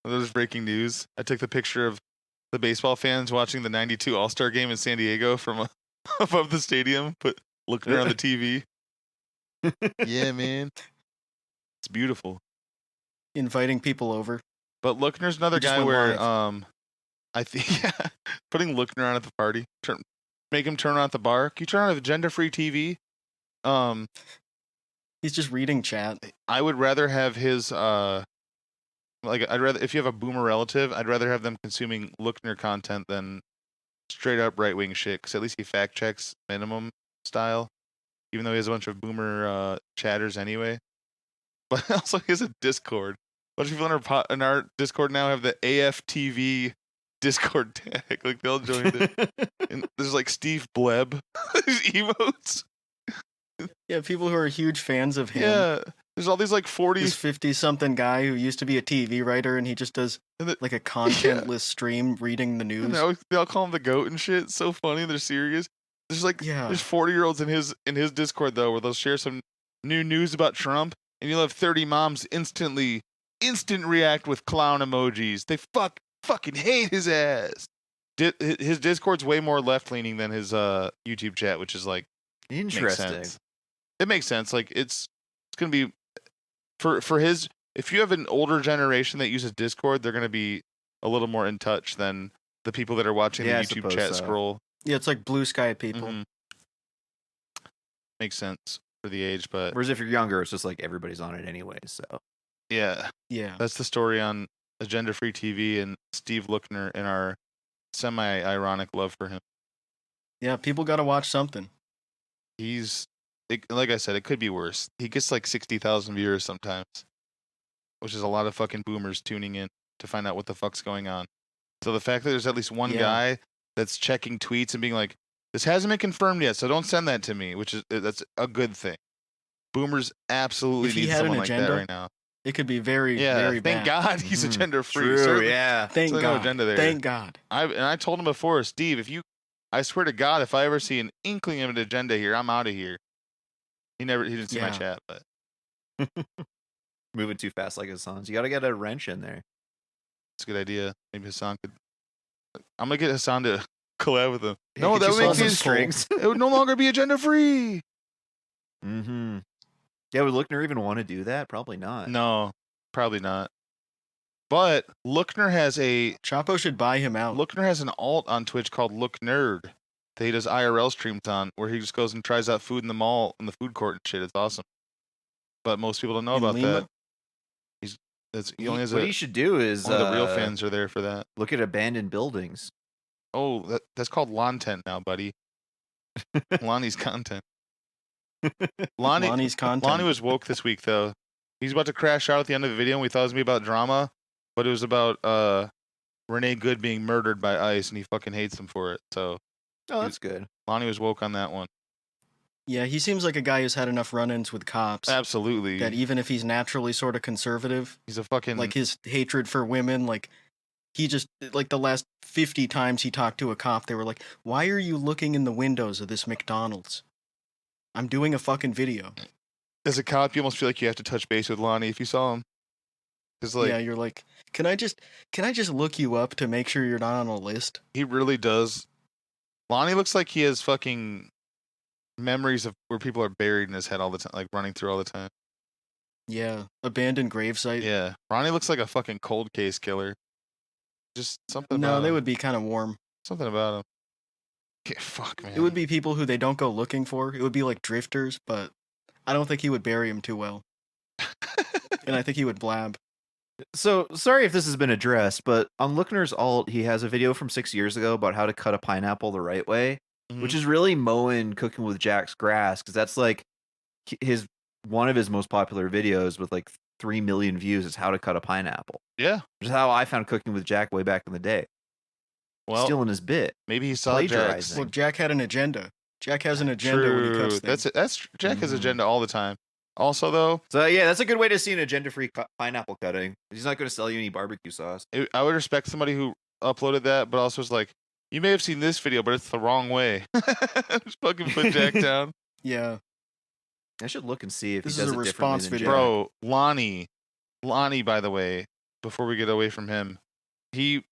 [SPEAKER 2] there's breaking news. I took the picture of the baseball fans watching the '92 All-Star game in San Diego from above the stadium. Put Lookner on the TV. Yeah, man, it's beautiful.
[SPEAKER 1] Inviting people over.
[SPEAKER 2] But Lookner's another
[SPEAKER 1] He just
[SPEAKER 2] guy
[SPEAKER 1] went
[SPEAKER 2] where
[SPEAKER 1] live.
[SPEAKER 2] I think putting Lookner on at the party, make him turn on at the bar. Can you turn on Agenda Free TV?
[SPEAKER 1] He's just reading chat.
[SPEAKER 2] I would rather have his I'd rather, if you have a boomer relative, I'd rather have them consuming Lookner content than straight up right wing shit. Because at least he fact checks minimum style, even though he has a bunch of boomer chatters anyway. But also he has a Discord. A bunch of people in our Discord now have the AFTV Discord tag. Like they all joined it. And there's like Steve Bleb, these emotes.
[SPEAKER 1] Yeah, people who are huge fans of him.
[SPEAKER 2] Yeah, there's all these like 40s.
[SPEAKER 1] This 50-something guy who used to be a TV writer, and he just does like a contentless stream reading the news.
[SPEAKER 2] They all call him the GOAT and shit. It's so funny. They're serious. There's like there's 40-year-olds in his Discord though, where they'll share some new news about Trump, and you'll have 30 moms instant react with clown emojis. They fucking hate his ass. His Discord's way more left leaning than his YouTube chat, which is like
[SPEAKER 3] interesting.
[SPEAKER 2] It makes sense. Like it's gonna be for his. If you have an older generation that uses Discord, they're gonna be a little more in touch than the people that are watching the YouTube chat scroll.
[SPEAKER 1] Yeah, it's like blue sky people.
[SPEAKER 2] Mm-hmm. Makes sense for the age, but
[SPEAKER 3] whereas if you're younger, it's just like everybody's on it anyway. So
[SPEAKER 2] yeah, that's the story on Agenda Free TV and Steve Lookner and our semi-ironic love for him.
[SPEAKER 1] Yeah, people got to watch something.
[SPEAKER 2] Like I said, it could be worse. He gets like 60,000 viewers sometimes, which is a lot of fucking boomers tuning in to find out what the fuck's going on. So the fact that there's at least one guy that's checking tweets and being like, "This hasn't been confirmed yet, so don't send that to me," that's a good thing. Boomers absolutely need someone like that right now.
[SPEAKER 1] It could be very bad.
[SPEAKER 2] Thank God he's agenda free.
[SPEAKER 3] True, certainly.
[SPEAKER 1] Thank God.
[SPEAKER 2] No agenda there.
[SPEAKER 1] Thank God.
[SPEAKER 2] I told him before, Steve, I swear to God, if I ever see an inkling of an agenda here, I'm out of here. He didn't see my chat, but
[SPEAKER 3] moving too fast like Hassan's. You got to get a wrench in there.
[SPEAKER 2] It's a good idea. Maybe Hassan could. I'm gonna get Hassan to collab with him.
[SPEAKER 3] Yeah,
[SPEAKER 2] no, that would make his
[SPEAKER 3] strings.
[SPEAKER 2] It would no longer be agenda free.
[SPEAKER 3] Mm-hmm. Yeah, would Lookner even want to do that? Probably not.
[SPEAKER 2] No, probably not. But Lookner has
[SPEAKER 1] Chapo should buy him out.
[SPEAKER 2] Lookner has an alt on Twitch called Look Nerd that he does IRL streams on, where he just goes and tries out food in the mall, in the food court and shit. It's awesome. But most people don't know
[SPEAKER 1] In
[SPEAKER 2] about
[SPEAKER 1] Lima?
[SPEAKER 2] that. He only has
[SPEAKER 3] What he should do is
[SPEAKER 2] only the real fans are there for that.
[SPEAKER 3] look at abandoned buildings.
[SPEAKER 2] Oh, that's called Lontent now, buddy. Lonnie's content.
[SPEAKER 1] Lonnie's content.
[SPEAKER 2] Lonnie was woke this week, though. He's about to crash out at the end of the video, and we thought it was going to be about drama, but it was about Renee Good being murdered by ICE, and he fucking hates him for it. So,
[SPEAKER 3] Oh, that's good.
[SPEAKER 2] Lonnie was woke on that one.
[SPEAKER 1] Yeah, he seems like a guy who's had enough run-ins with cops.
[SPEAKER 2] Absolutely.
[SPEAKER 1] That even if he's naturally sort of conservative,
[SPEAKER 2] He's a fucking...
[SPEAKER 1] like his hatred for women, like he just, like the last 50 times he talked to a cop, they were like, "Why are you looking in the windows of this McDonald's? I'm doing a fucking video."
[SPEAKER 2] As a cop, you almost feel like you have to touch base with Lonnie if you saw him. Cause like,
[SPEAKER 1] yeah, you're like, can I just look you up to make sure you're not on a list?
[SPEAKER 2] he really does. Lonnie looks like he has fucking memories of where people are buried in his head all the time, like running through all the time.
[SPEAKER 1] Yeah, abandoned gravesite.
[SPEAKER 2] Yeah, Ronnie looks like a fucking cold case killer. Just something.
[SPEAKER 1] No,
[SPEAKER 2] about
[SPEAKER 1] they
[SPEAKER 2] him.
[SPEAKER 1] would be kind of warm.
[SPEAKER 2] Something about him. Yeah, fuck, man.
[SPEAKER 1] It would be people who they don't go looking for. It would be like drifters, but I don't think he would bury him too well. And I think he would blab.
[SPEAKER 3] So, sorry if this has been addressed, but on Lookner's alt, he has a video from 6 years ago about how to cut a pineapple the right way, which is really mowing Cooking with Jack's grass, because that's like one of his most popular videos with like 3 million views is how to cut a pineapple.
[SPEAKER 2] Yeah.
[SPEAKER 3] Which is how I found Cooking with Jack way back in the day.
[SPEAKER 2] Well,
[SPEAKER 3] stealing his bit.
[SPEAKER 2] Maybe he saw Jack's.
[SPEAKER 1] Well, Jack had an agenda. Jack has an agenda when he cuts things.
[SPEAKER 2] That's Jack has agenda all the time. Also, though,
[SPEAKER 3] so yeah, that's a good way to see an agenda-free pineapple cutting. He's not going to sell you any barbecue sauce.
[SPEAKER 2] I would respect somebody who uploaded that, but also was like, you may have seen this video, but it's the wrong way. Just fucking put Jack down.
[SPEAKER 1] Yeah.
[SPEAKER 3] I should look and see if
[SPEAKER 1] this
[SPEAKER 3] he does
[SPEAKER 1] is a
[SPEAKER 3] it
[SPEAKER 1] response
[SPEAKER 3] differently than
[SPEAKER 1] video.
[SPEAKER 3] Jack.
[SPEAKER 2] Bro, Lonnie, by the way, before we get away from him, he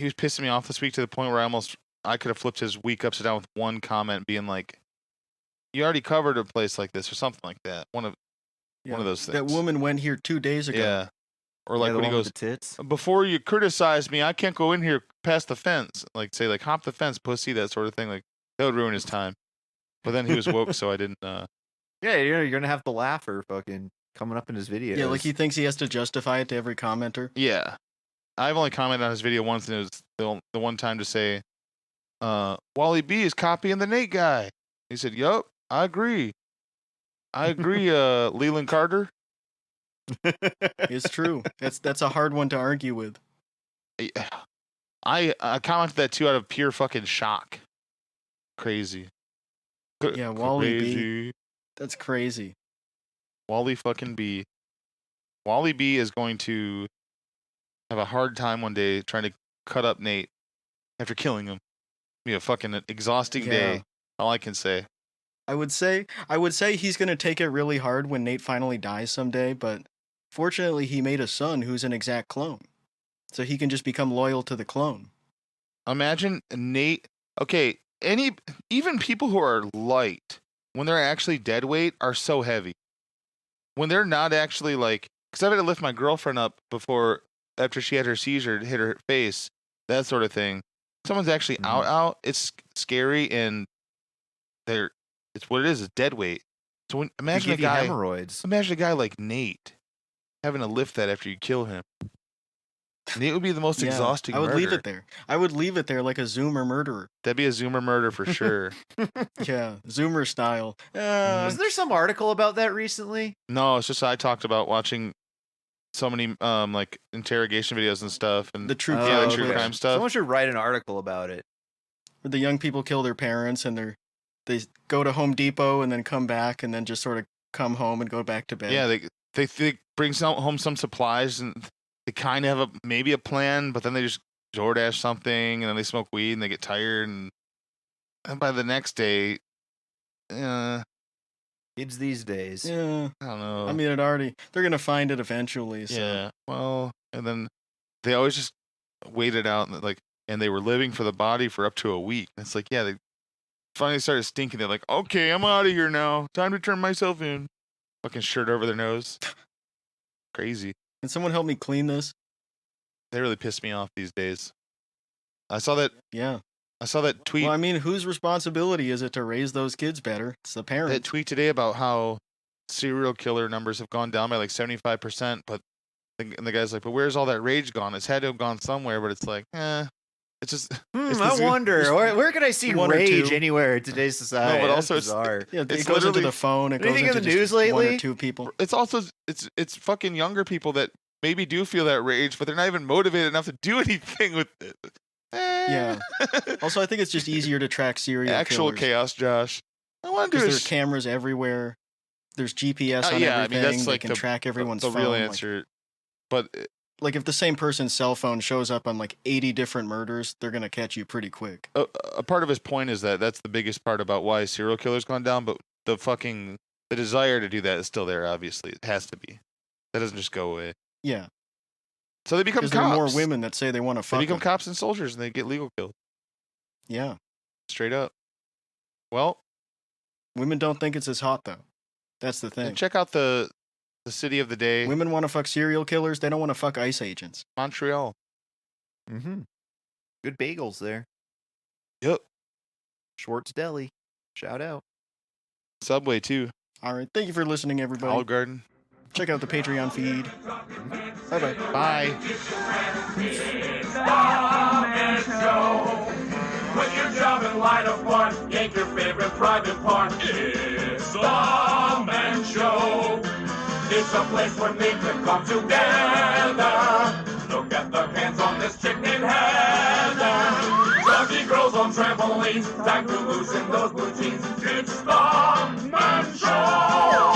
[SPEAKER 2] was pissing me off this week to the point where I could have flipped his week upside down with one comment being like, "You already covered a place like this," or something like that. One of those things.
[SPEAKER 1] That woman went here 2 days ago.
[SPEAKER 2] Yeah. Or like
[SPEAKER 3] the
[SPEAKER 2] when he
[SPEAKER 3] one with
[SPEAKER 2] goes,
[SPEAKER 3] the tits.
[SPEAKER 2] "Before you criticize me, I can't go in here past the fence." Like say like hop the fence, pussy, that sort of thing. Like that would ruin his time. But then he was woke, so I didn't.
[SPEAKER 3] Yeah, you're gonna have the laugher fucking coming up in his videos.
[SPEAKER 1] Yeah, like he thinks he has to justify it to every commenter.
[SPEAKER 2] Yeah, I've only commented on his video once, and it was the one time to say, "Wally B is copying the Nate guy." He said, "Yup, I agree. Leland Carter."
[SPEAKER 1] It's true. That's a hard one to argue with.
[SPEAKER 2] I commented that too out of pure fucking shock. Crazy.
[SPEAKER 1] Yeah, Wally
[SPEAKER 2] crazy.
[SPEAKER 1] B. That's crazy.
[SPEAKER 2] Wally fucking B. Wally B is going to have a hard time one day trying to cut up Nate after killing him. Be a fucking exhausting day. All I can say.
[SPEAKER 1] I would say he's gonna take it really hard when Nate finally dies someday, but fortunately he made a son who's an exact clone. So he can just become loyal to the clone.
[SPEAKER 2] Imagine Nate. Okay, even people who are light, when they're actually dead weight, are so heavy. When they're not actually like, because I've had to lift my girlfriend up before after she had her seizure, hit her face, that sort of thing. Someone's actually out. It's scary, and it's what it is. It's dead weight. So imagine a guy
[SPEAKER 3] hemorrhoids.
[SPEAKER 2] Imagine a guy like Nate having to lift that after you kill him. Nate would be the most exhausting.
[SPEAKER 1] I would
[SPEAKER 2] murder.
[SPEAKER 1] leave it there. I would leave it there like a Zoomer murderer.
[SPEAKER 2] That'd be a Zoomer murder for sure.
[SPEAKER 1] Yeah, Zoomer style.
[SPEAKER 3] Wasn't there some article about that recently?
[SPEAKER 2] No, it's just I talked about watching so many like interrogation videos and stuff, and
[SPEAKER 1] the true
[SPEAKER 2] crime stuff.
[SPEAKER 3] Someone should write an article about it.
[SPEAKER 1] Where the young people kill their parents and they go to Home Depot and then come back and then just sort of come home and go back to bed.
[SPEAKER 2] Yeah, they bring home some supplies and they kind of have maybe a plan, but then they just DoorDash something and then they smoke weed and they get tired and by the next day,
[SPEAKER 3] kids these days.
[SPEAKER 1] Yeah,
[SPEAKER 2] I don't know.
[SPEAKER 1] I mean, they're gonna find it eventually. So.
[SPEAKER 2] Yeah, well, and then they always just waited out and they were living for the body for up to a week. It's like, yeah, they finally started stinking. They're like, okay, I'm out of here now. Time to turn myself in. Fucking shirt over their nose. Crazy.
[SPEAKER 1] Can someone help me clean this?
[SPEAKER 2] They really piss me off these days. I saw that tweet.
[SPEAKER 1] Well, I mean, whose responsibility is it to raise those kids better? It's the parents.
[SPEAKER 2] That tweet today about how serial killer numbers have gone down by like 75%, but the guy's like, but where's all that rage gone? It's had to have gone somewhere, but it's like, it's just.
[SPEAKER 3] I wonder where can I see rage anywhere in today's society?
[SPEAKER 2] No, but also
[SPEAKER 3] it's bizarre.
[SPEAKER 1] It goes into the phone. It goes
[SPEAKER 3] anything
[SPEAKER 1] into
[SPEAKER 3] in the news lately?
[SPEAKER 1] One or two people.
[SPEAKER 2] It's also it's fucking younger people that maybe do feel that rage, but they're not even motivated enough to do anything with it.
[SPEAKER 1] Yeah. Also, I think it's just easier to track serial
[SPEAKER 2] actual
[SPEAKER 1] killers.
[SPEAKER 2] chaos, Josh. I want to do
[SPEAKER 1] there's cameras everywhere. There's GPS on everything. I mean, that's like they can track everyone's phone.
[SPEAKER 2] The real answer. But
[SPEAKER 1] like if the same person's cell phone shows up on like 80 different murders, they're gonna catch you pretty quick.
[SPEAKER 2] A part of his point is that's the biggest part about why serial killers gone down, but the desire to do that is still there. Obviously, it has to be. That doesn't just go away.
[SPEAKER 1] Yeah.
[SPEAKER 2] So they become cops.
[SPEAKER 1] There are more women that say they want to fuck.
[SPEAKER 2] They become cops and soldiers, and they get legal killed.
[SPEAKER 1] Yeah.
[SPEAKER 2] Straight up. Well,
[SPEAKER 1] women don't think it's as hot though. That's the thing.
[SPEAKER 2] Check out the city of the day.
[SPEAKER 1] Women want to fuck serial killers. They don't want to fuck ICE agents.
[SPEAKER 2] Montreal.
[SPEAKER 3] Mm-hmm. Good bagels there.
[SPEAKER 2] Yep.
[SPEAKER 3] Schwartz Deli. Shout out.
[SPEAKER 2] Subway too.
[SPEAKER 1] All right. Thank you for listening, everybody.
[SPEAKER 2] Olive Garden.
[SPEAKER 1] Check out the Patreon feed. Bye-bye.
[SPEAKER 2] Bye.
[SPEAKER 4] Quit your job and light a blunt. Yank your favorite private part. It's the Man Show. It's a place where nature come together. Look at the hands on this chick named Heather. Jockey girls on trampolines. Time to loosen those blue jeans. It's the Man Show.